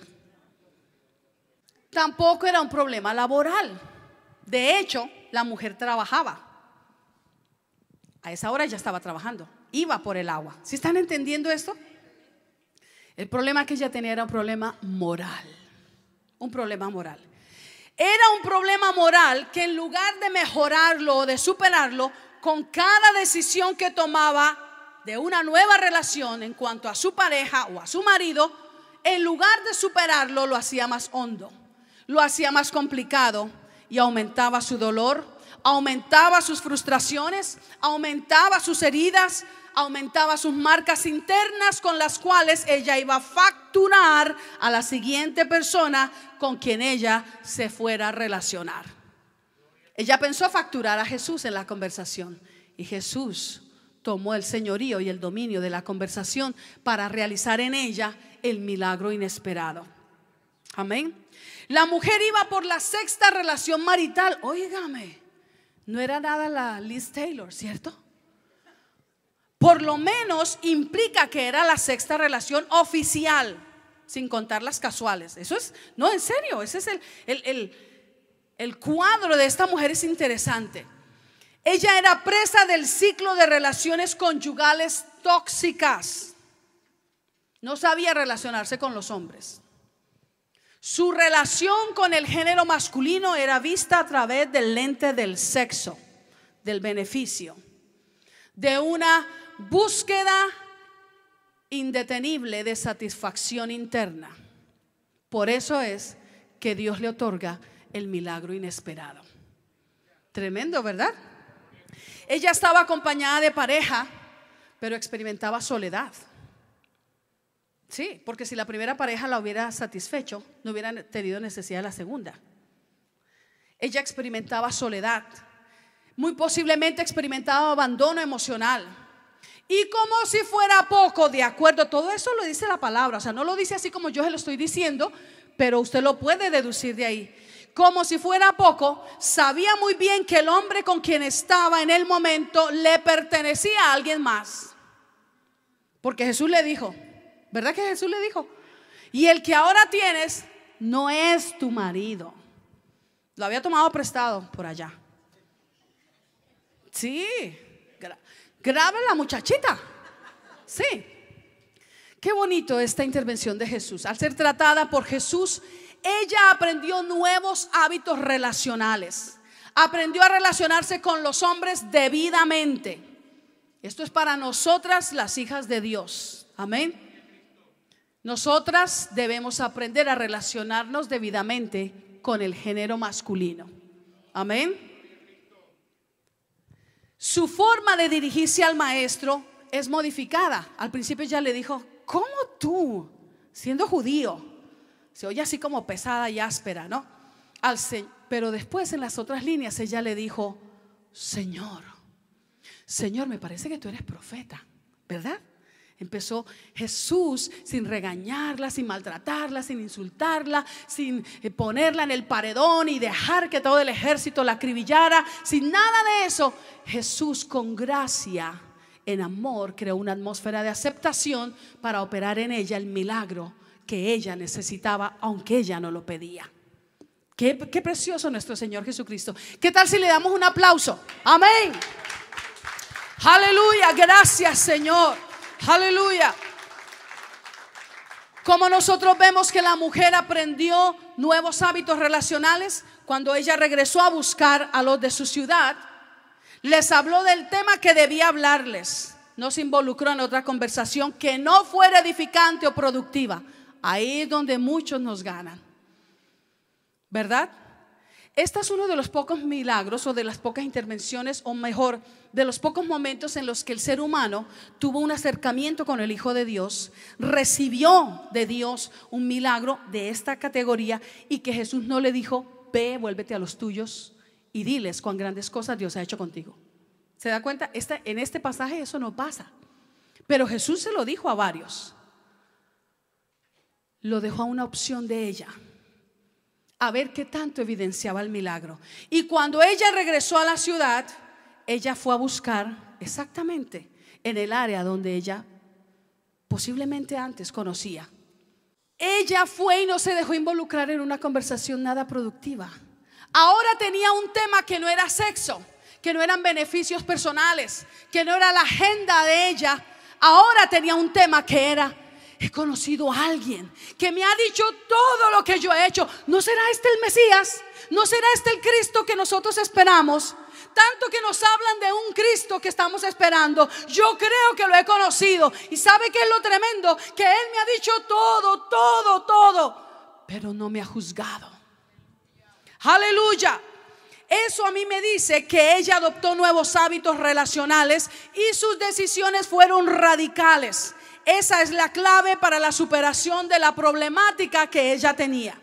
Tampoco era un problema laboral. De hecho, la mujer trabajaba. A esa hora ya estaba trabajando, iba por el agua. ¿Sí están entendiendo esto? El problema que ella tenía era un problema moral. Un problema moral. Era un problema moral que en lugar de mejorarlo o de superarlo, con cada decisión que tomaba de una nueva relación en cuanto a su pareja o a su marido, en lugar de superarlo, lo hacía más hondo, lo hacía más complicado y aumentaba su dolor, aumentaba sus frustraciones, aumentaba sus heridas, aumentaba sus marcas internas con las cuales ella iba a facturar a la siguiente persona con quien ella se fuera a relacionar. Ella pensó facturar a Jesús en la conversación y Jesús tomó el señorío y el dominio de la conversación para realizar en ella el milagro inesperado. Amén. La mujer iba por la sexta relación marital. Óigame, no era nada la Liz Taylor, ¿cierto? Por lo menos implica que era la sexta relación oficial, sin contar las casuales. Eso es, no, en serio, ese es el cuadro de esta mujer es interesante. Ella era presa del ciclo de relaciones conyugales tóxicas. No sabía relacionarse con los hombres. Su relación con el género masculino era vista a través del lente del sexo, del beneficio, de una búsqueda indetenible de satisfacción interna. Por eso es que Dios le otorga el milagro inesperado. Tremendo, ¿verdad? Ella estaba acompañada de pareja, pero experimentaba soledad. Sí, porque si la primera pareja la hubiera satisfecho, no hubiera tenido necesidad de la segunda. Ella experimentaba soledad, muy posiblemente experimentaba abandono emocional. Y como si fuera poco, de acuerdo, todo eso lo dice la palabra, o sea, no lo dice así como yo se lo estoy diciendo, pero usted lo puede deducir de ahí. Como si fuera poco, sabía muy bien que el hombre con quien estaba en el momento le pertenecía a alguien más. Porque Jesús le dijo, ¿verdad que Jesús le dijo? Y el que ahora tienes no es tu marido. Lo había tomado prestado por allá. Sí, grave la muchachita. Sí. Qué bonito esta intervención de Jesús. Al ser tratada por Jesús, ella aprendió nuevos hábitos relacionales. Aprendió a relacionarse con los hombres debidamente. Esto es para nosotras, las hijas de Dios. Amén. Nosotras debemos aprender a relacionarnos debidamente con el género masculino. Amén. Su forma de dirigirse al maestro es modificada. Al principio ya le dijo: ¿cómo tú, siendo judío? Se oye así como pesada y áspera, ¿no? Pero después en las otras líneas ella le dijo: Señor, Señor, me parece que tú eres profeta, ¿verdad? Empezó Jesús sin regañarla, sin maltratarla, sin insultarla, sin ponerla en el paredón y dejar que todo el ejército la acribillara. Sin nada de eso, Jesús con gracia, en amor, creó una atmósfera de aceptación para operar en ella el milagro que ella necesitaba, aunque ella no lo pedía. Qué precioso nuestro Señor Jesucristo. ¿Qué tal si le damos un aplauso? Amén. Aleluya, gracias Señor. Aleluya. Como nosotros vemos que la mujer aprendió nuevos hábitos relacionales cuando ella regresó a buscar a los de su ciudad, les habló del tema que debía hablarles. No se involucró en otra conversación que no fuera edificante o productiva. Ahí es donde muchos nos ganan, ¿verdad? Este es uno de los pocos milagros o de las pocas intervenciones, o mejor, de los pocos momentos en los que el ser humano tuvo un acercamiento con el Hijo de Dios, recibió de Dios un milagro de esta categoría y que Jesús no le dijo: ve, vuélvete a los tuyos y diles cuán grandes cosas Dios ha hecho contigo. ¿Se da cuenta? En este pasaje eso no pasa, pero Jesús se lo dijo a varios. Lo dejó a una opción de ella, a ver qué tanto evidenciaba el milagro. Y cuando ella regresó a la ciudad, ella fue a buscar exactamente en el área donde ella posiblemente antes conocía. Ella fue y no se dejó involucrar en una conversación nada productiva. Ahora tenía un tema que no era sexo, que no eran beneficios personales, que no era la agenda de ella. Ahora tenía un tema que era: he conocido a alguien que me ha dicho todo lo que yo he hecho. ¿No será este el Mesías? ¿No será este el Cristo que nosotros esperamos? Tanto que nos hablan de un Cristo que estamos esperando. Yo creo que lo he conocido. ¿Y sabe qué es lo tremendo? Que Él me ha dicho todo, pero no me ha juzgado. Aleluya. Eso a mí me dice que ella adoptó nuevos hábitos relacionales y sus decisiones fueron radicales. Esa es la clave para la superación de la problemática que ella tenía.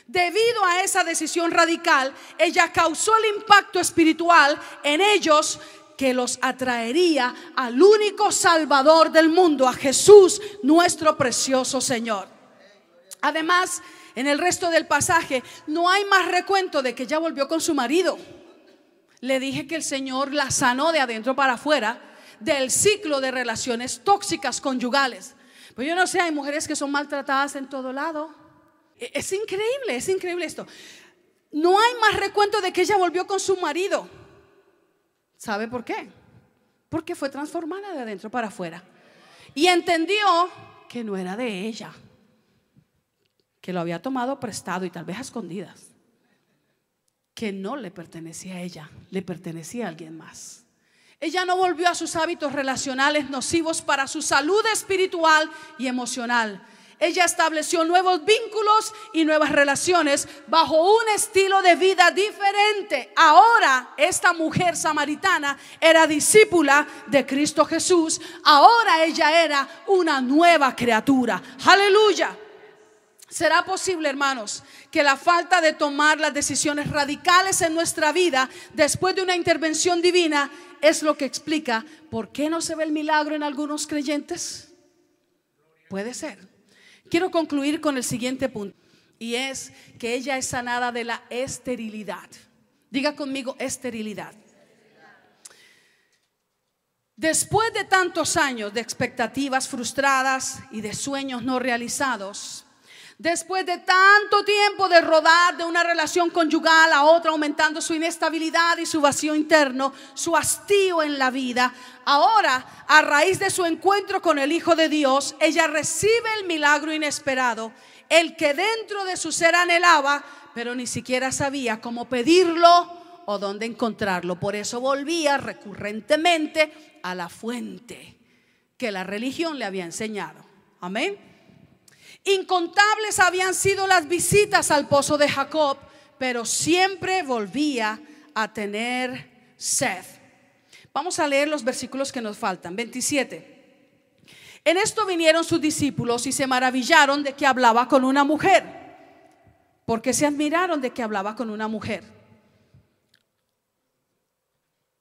Debido a esa decisión radical, ella causó el impacto espiritual en ellos que los atraería al único Salvador del mundo, a Jesús, nuestro precioso Señor. Además, en el resto del pasaje no hay más recuento de que ella volvió con su marido. Le dije que el Señor la sanó de adentro para afuera del ciclo de relaciones tóxicas conyugales. Pues yo no sé, hay mujeres que son maltratadas en todo lado. Es increíble esto. No hay más recuento de que ella volvió con su marido. ¿Sabe por qué? Porque fue transformada de adentro para afuera y entendió que no era de ella, que lo había tomado prestado y tal vez a escondidas, que no le pertenecía a ella, le pertenecía a alguien más. Ella no volvió a sus hábitos relacionales nocivos para su salud espiritual y emocional. Ella estableció nuevos vínculos y nuevas relaciones bajo un estilo de vida diferente. Ahora esta mujer samaritana era discípula de Cristo Jesús. Ahora ella era una nueva criatura. Aleluya. ¿Será posible, hermanos, que la falta de tomar las decisiones radicales en nuestra vida después de una intervención divina es lo que explica por qué no se ve el milagro en algunos creyentes? Puede ser. Quiero concluir con el siguiente punto, y es que ella es sanada de la esterilidad. Diga conmigo, esterilidad. Después de tantos años de expectativas frustradas y de sueños no realizados, después de tanto tiempo de rodar de una relación conyugal a otra, aumentando su inestabilidad y su vacío interno, su hastío en la vida, ahora, a raíz de su encuentro con el Hijo de Dios, ella recibe el milagro inesperado, el que dentro de su ser anhelaba, pero ni siquiera sabía cómo pedirlo o dónde encontrarlo. Por eso volvía recurrentemente a la fuente que la religión le había enseñado. Amén. Incontables habían sido las visitas al pozo de Jacob, pero siempre volvía a tener sed. Vamos a leer los versículos que nos faltan. 27. En esto vinieron sus discípulos y se maravillaron de que hablaba con una mujer. ¿Por qué se admiraron de que hablaba con una mujer?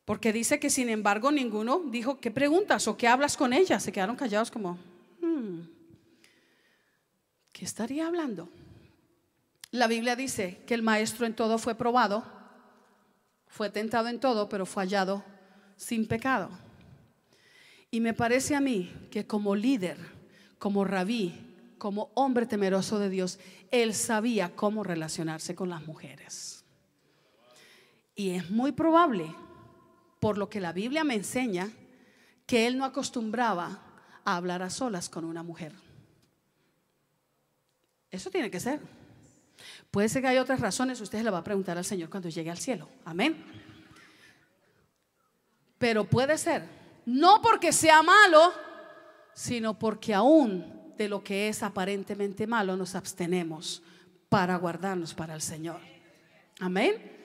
Porque dice que sin embargo ninguno dijo, ¿qué preguntas o qué hablas con ella? Se quedaron callados como, ¿qué estaría hablando? La Biblia dice que el maestro en todo fue probado, fue tentado en todo, pero fue hallado sin pecado. Y me parece a mí que como líder, como rabí, como hombre temeroso de Dios, él sabía cómo relacionarse con las mujeres. Y es muy probable, por lo que la Biblia me enseña, que él no acostumbraba a hablar a solas con una mujer. Eso tiene que ser. Puede ser que haya otras razones, usted le va a preguntar al Señor cuando llegue al cielo. Amén. Pero puede ser, no porque sea malo, sino porque aún de lo que es aparentemente malo nos abstenemos para guardarnos para el Señor. Amén.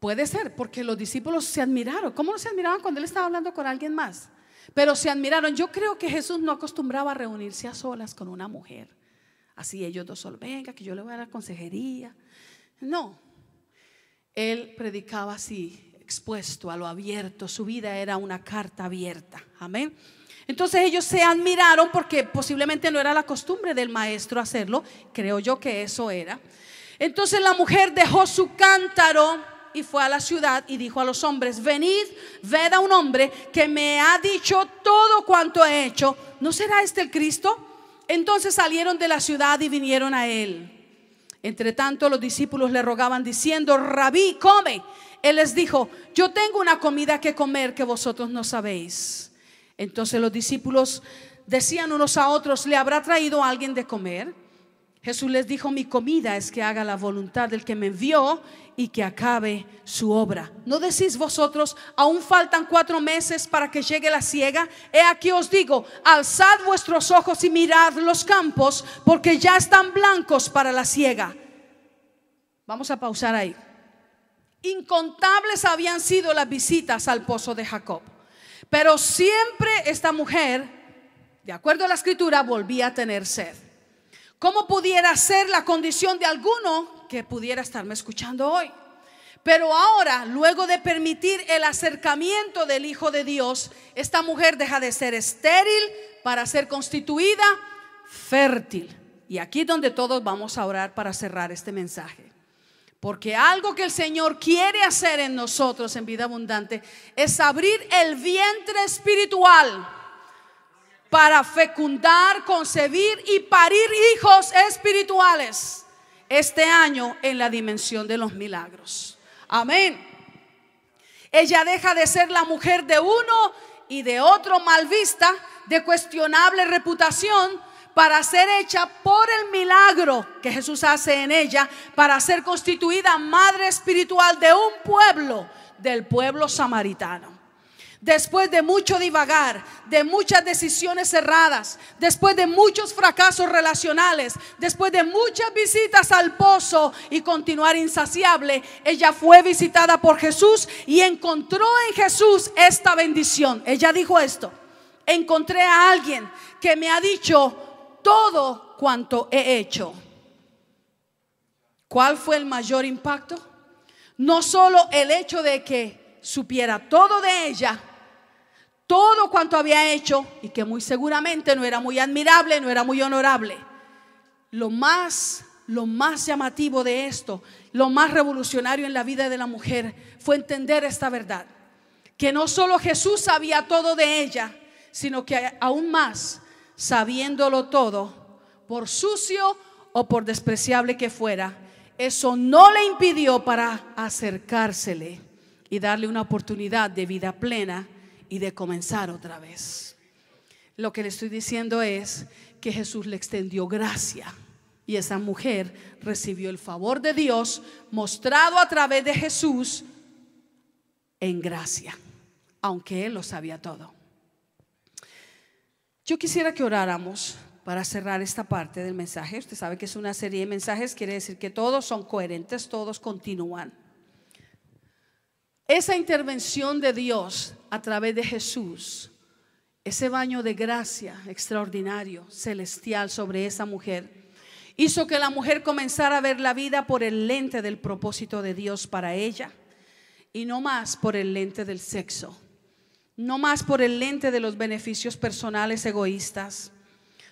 Puede ser porque los discípulos se admiraron. ¿Cómo no se admiraban cuando él estaba hablando con alguien más? Pero se admiraron. Yo creo que Jesús no acostumbraba a reunirse a solas con una mujer. Así ellos dos solos, venga que yo le voy a dar consejería. No, él predicaba así, expuesto a lo abierto. Su vida era una carta abierta. Amén. Entonces ellos se admiraron porque posiblemente no era la costumbre del maestro hacerlo. Creo yo que eso era. Entonces la mujer dejó su cántaro y fue a la ciudad y dijo a los hombres, venid, ved a un hombre que me ha dicho todo cuanto he hecho. ¿No será este el Cristo? Entonces salieron de la ciudad y vinieron a él. Entre tanto los discípulos le rogaban diciendo, Rabí, come. Él les dijo, yo tengo una comida que comer que vosotros no sabéis. Entonces los discípulos decían unos a otros, ¿le habrá traído alguien de comer? Jesús les dijo, mi comida es que haga la voluntad del que me envió y que acabe su obra. ¿No decís vosotros, aún faltan 4 meses para que llegue la siega? He aquí os digo, alzad vuestros ojos y mirad los campos, porque ya están blancos para la siega. Vamos a pausar ahí. Incontables habían sido las visitas al pozo de Jacob, pero siempre esta mujer, de acuerdo a la escritura, volvía a tener sed. ¿Cómo pudiera ser la condición de alguno que pudiera estarme escuchando hoy? Pero ahora, luego de permitir el acercamiento del Hijo de Dios, esta mujer deja de ser estéril para ser constituida fértil. Y aquí es donde todos vamos a orar para cerrar este mensaje. Porque algo que el Señor quiere hacer en nosotros en Vida Abundante es abrir el vientre espiritual para fecundar, concebir y parir hijos espirituales este año en la dimensión de los milagros. Amén. Ella deja de ser la mujer de uno y de otro mal vista, de cuestionable reputación, para ser hecha por el milagro que Jesús hace en ella, para ser constituida madre espiritual de un pueblo, del pueblo samaritano. Después de mucho divagar, de muchas decisiones erradas, después de muchos fracasos relacionales, después de muchas visitas al pozo y continuar insaciable, ella fue visitada por Jesús y encontró en Jesús esta bendición. Ella dijo esto: encontré a alguien que me ha dicho todo cuanto he hecho. ¿Cuál fue el mayor impacto? No solo el hecho de que supiera todo de ella, todo cuanto había hecho, y que muy seguramente no era muy admirable, no era muy honorable. Lo más llamativo de esto, lo más revolucionario en la vida de la mujer, fue entender esta verdad: que no solo Jesús sabía todo de ella, sino que aún más, sabiéndolo todo, por sucio o por despreciable que fuera, eso no le impidió para acercársele y darle una oportunidad de vida plena y de comenzar otra vez. Lo que le estoy diciendo es que Jesús le extendió gracia, y esa mujer recibió el favor de Dios mostrado a través de Jesús en gracia, aunque Él lo sabía todo. Yo quisiera que oráramos para cerrar esta parte del mensaje. Usted sabe que es una serie de mensajes, quiere decir que todos son coherentes, todos continúan. Esa intervención de Dios a través de Jesús, ese baño de gracia extraordinario, celestial sobre esa mujer, hizo que la mujer comenzara a ver la vida por el lente del propósito de Dios para ella, y no más por el lente del sexo, no más por el lente de los beneficios personales egoístas,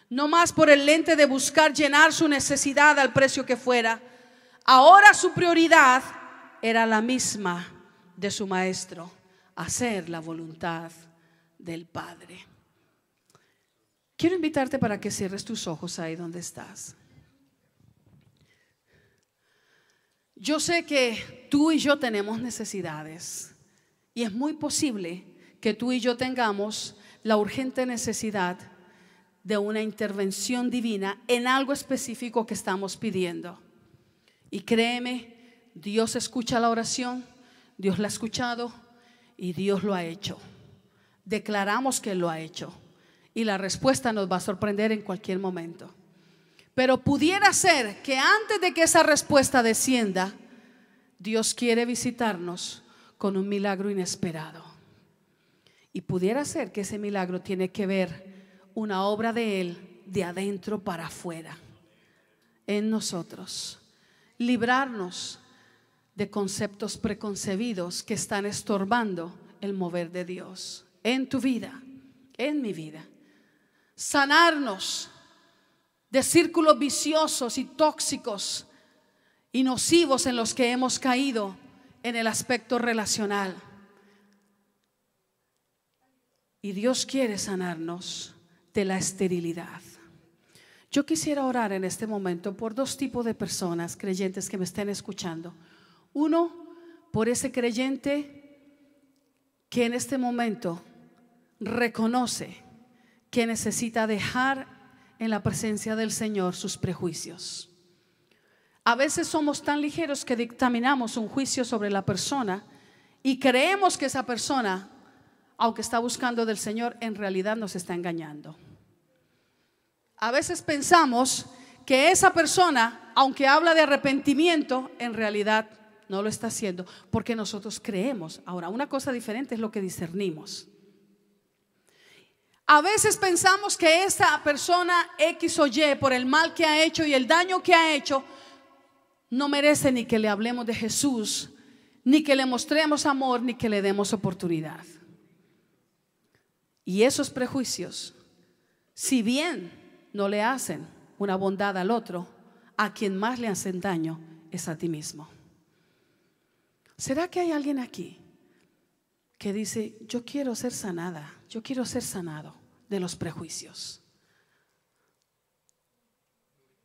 no más por el lente de buscar llenar su necesidad al precio que fuera. Ahora su prioridad era la misma de su maestro: hacer la voluntad del Padre. Quiero invitarte para que cierres tus ojos ahí donde estás. Yo sé que tú y yo tenemos necesidades, y es muy posible que tú y yo tengamos la urgente necesidad de una intervención divina en algo específico que estamos pidiendo. Y créeme, Dios escucha la oración, Dios la ha escuchado y Dios lo ha hecho. Declaramos que Él lo ha hecho, y la respuesta nos va a sorprender en cualquier momento. Pero pudiera ser que antes de que esa respuesta descienda, Dios quiere visitarnos con un milagro inesperado. Y pudiera ser que ese milagro tiene que ver una obra de Él de adentro para afuera, en nosotros. Librarnos de conceptos preconcebidos que están estorbando el mover de Dios en tu vida, en mi vida. Sanarnos de círculos viciosos y tóxicos y nocivos en los que hemos caído en el aspecto relacional. Y Dios quiere sanarnos de la esterilidad. Yo quisiera orar en este momento por dos tipos de personas, creyentes que me estén escuchando. Uno, por ese creyente que en este momento reconoce que necesita dejar en la presencia del Señor sus prejuicios. A veces somos tan ligeros que dictaminamos un juicio sobre la persona y creemos que esa persona, aunque está buscando del Señor, en realidad nos está engañando. A veces pensamos que esa persona, aunque habla de arrepentimiento, en realidad no lo está haciendo, porque nosotros creemos. Ahora, una cosa diferente es lo que discernimos. A veces pensamos que esa persona X o Y, por el mal que ha hecho y el daño que ha hecho, no merece ni que le hablemos de Jesús, ni que le mostremos amor, ni que le demos oportunidad. Y esos prejuicios, si bien no le hacen una bondad al otro, a quien más le hacen daño es a ti mismo. ¿Será que hay alguien aquí que dice: yo quiero ser sanada, yo quiero ser sanado de los prejuicios?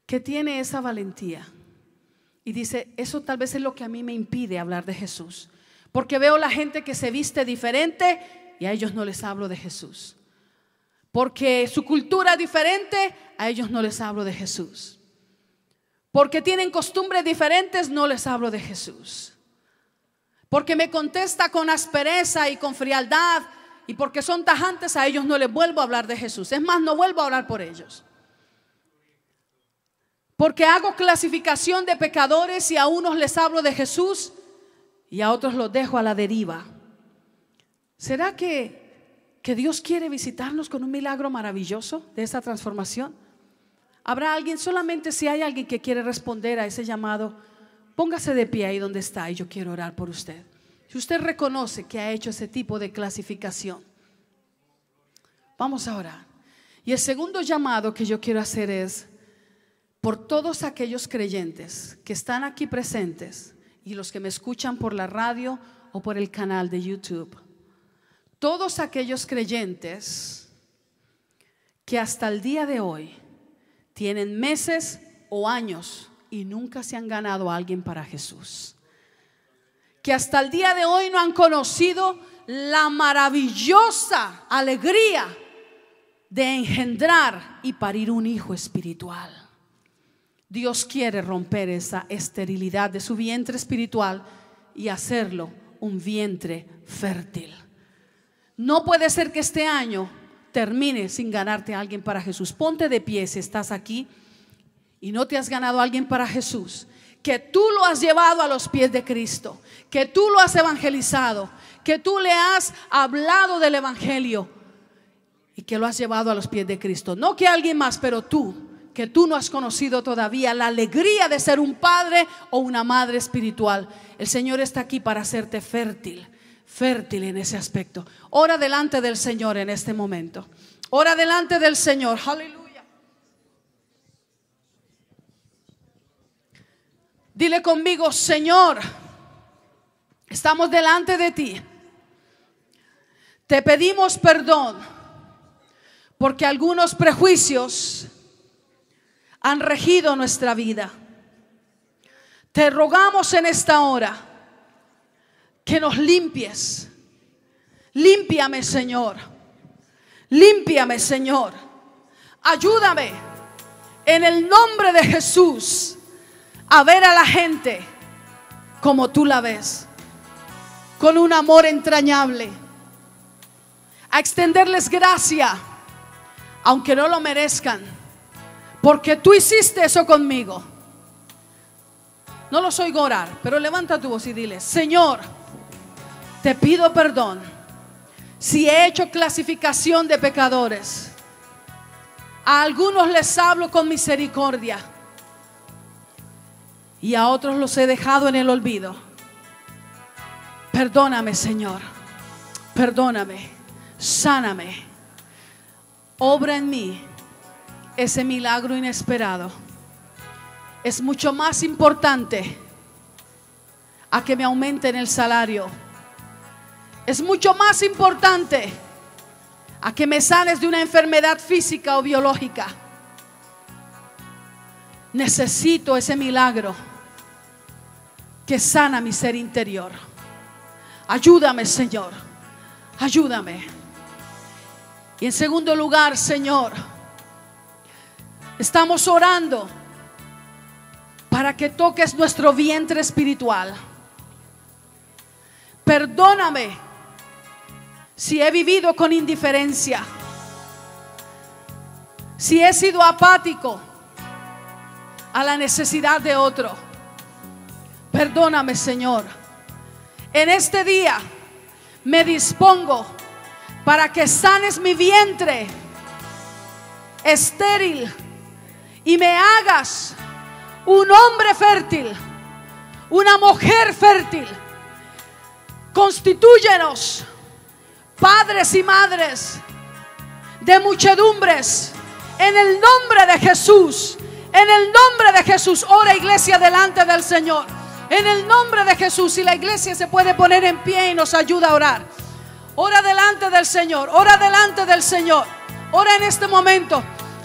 Que tiene esa valentía y dice: eso tal vez es lo que a mí me impide hablar de Jesús, porque veo la gente que se viste diferente y a ellos no les hablo de Jesús, porque su cultura es diferente, a ellos no les hablo de Jesús, porque tienen costumbres diferentes, no les hablo de Jesús, porque me contesta con aspereza y con frialdad, y porque son tajantes, a ellos no les vuelvo a hablar de Jesús. Es más, no vuelvo a orar por ellos, porque hago clasificación de pecadores y a unos les hablo de Jesús y a otros los dejo a la deriva. ¿Será que Dios quiere visitarnos con un milagro maravilloso de esa transformación? ¿Habrá alguien? Solamente si hay alguien que quiere responder a ese llamado, póngase de pie ahí donde está y yo quiero orar por usted. Si usted reconoce que ha hecho ese tipo de clasificación, vamos a orar. Y el segundo llamado que yo quiero hacer es por todos aquellos creyentes que están aquí presentes y los que me escuchan por la radio o por el canal de YouTube. Todos aquellos creyentes que hasta el día de hoy tienen meses o años y nunca se han ganado a alguien para Jesús. Que hasta el día de hoy no han conocido la maravillosa alegría de engendrar y parir un hijo espiritual. Dios quiere romper esa esterilidad de su vientre espiritual y hacerlo un vientre fértil. No puede ser que este año termine sin ganarte a alguien para Jesús. Ponte de pie si estás aquí y no te has ganado a alguien para Jesús, que tú lo has llevado a los pies de Cristo, que tú lo has evangelizado, que tú le has hablado del evangelio y que lo has llevado a los pies de Cristo. No que alguien más, pero tú, que tú no has conocido todavía la alegría de ser un padre o una madre espiritual. El Señor está aquí para hacerte fértil en ese aspecto. Ora delante del Señor en este momento. Ora delante del Señor. Aleluya. Dile conmigo: Señor, estamos delante de ti. Te pedimos perdón porque algunos prejuicios han regido nuestra vida. Te rogamos en esta hora que nos limpies. Límpiame, Señor. Límpiame, Señor. Ayúdame en el nombre de Jesús a ver a la gente como tú la ves, con un amor entrañable, a extenderles gracia aunque no lo merezcan, porque tú hiciste eso conmigo. No los oigo orar, pero levanta tu voz y dile: Señor, te pido perdón si he hecho clasificación de pecadores. A algunos les hablo con misericordia y a otros los he dejado en el olvido. Perdóname, Señor. Perdóname. Sáname. Obra en mí ese milagro inesperado. Es mucho más importante a que me aumenten el salario. Es mucho más importante a que me sanes de una enfermedad física o biológica. Necesito ese milagro que sana mi ser interior. Ayúdame, Señor. Ayúdame. Y en segundo lugar, Señor, estamos orando para que toques nuestro vientre espiritual. Perdóname si he vivido con indiferencia, si he sido apático a la necesidad de otro. Perdóname, Señor. En este día me dispongo para que sanes mi vientre estéril y me hagas un hombre fértil, una mujer fértil. Constitúyenos padres y madres de muchedumbres en el nombre de Jesús. En el nombre de Jesús. Ora, iglesia, delante del Señor. En el nombre de Jesús. Y la iglesia se puede poner en pie y nos ayuda a orar. Ora delante del Señor. Ora delante del Señor. Ora en este momento.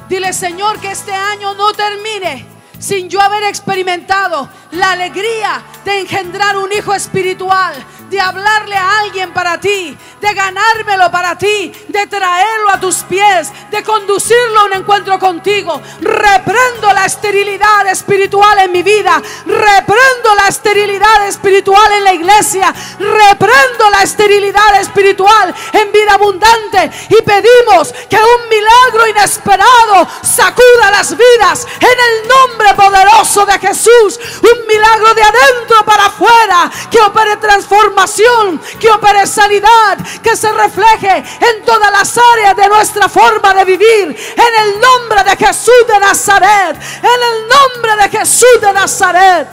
Dile: Señor, que este año no termine sin yo haber experimentado la alegría de engendrar un hijo espiritual, de hablarle a alguien para ti, de ganármelo para ti, de traerlo a tus pies, de conducirlo a un encuentro contigo. Reprendo la esterilidad espiritual en mi vida, reprendo la esterilidad espiritual en la iglesia, reprendo la esterilidad espiritual en vida abundante, y pedimos que un milagro inesperado sacuda las vidas en el nombre poderoso de Jesús. Un milagro de adentro para afuera, que opere transformación, que opere sanidad, que se refleje en todas las áreas de nuestra forma de vivir, en el nombre de Jesús de Nazaret, en el nombre de Jesús de Nazaret.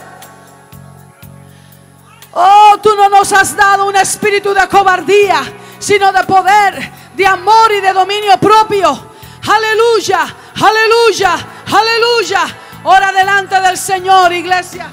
Oh, tú no nos has dado un espíritu de cobardía, sino de poder, de amor y de dominio propio. Aleluya, aleluya, aleluya. Ora delante del Señor, iglesia.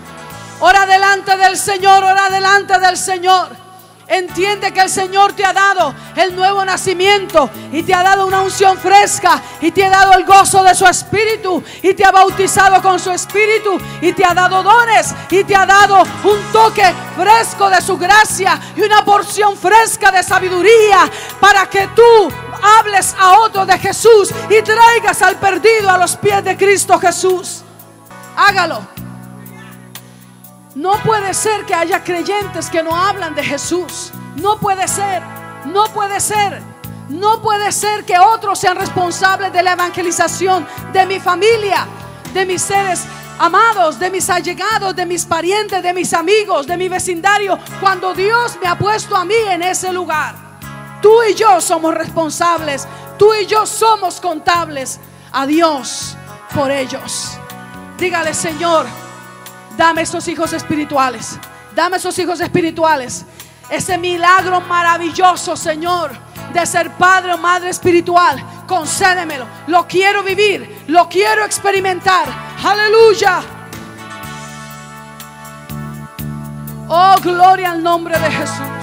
Ora delante del Señor, ora delante del Señor. Entiende que el Señor te ha dado el nuevo nacimiento y te ha dado una unción fresca y te ha dado el gozo de su espíritu y te ha bautizado con su espíritu y te ha dado dones y te ha dado un toque fresco de su gracia y una porción fresca de sabiduría para que tú hables a otro de Jesús y traigas al perdido a los pies de Cristo Jesús. Hágalo. No puede ser que haya creyentes que no hablan de Jesús. No puede ser, no puede ser. No puede ser que otros sean responsables de la evangelización de mi familia, de mis seres amados, de mis allegados, de mis parientes, de mis amigos, de mi vecindario, cuando Dios me ha puesto a mí en ese lugar. Tú y yo somos responsables, tú y yo somos contables a Dios por ellos. Dígale: Señor, dame esos hijos espirituales. Dame esos hijos espirituales. Ese milagro maravilloso, Señor, de ser padre o madre espiritual. Concédemelo. Lo quiero vivir. Lo quiero experimentar. Aleluya. Oh, gloria al nombre de Jesús.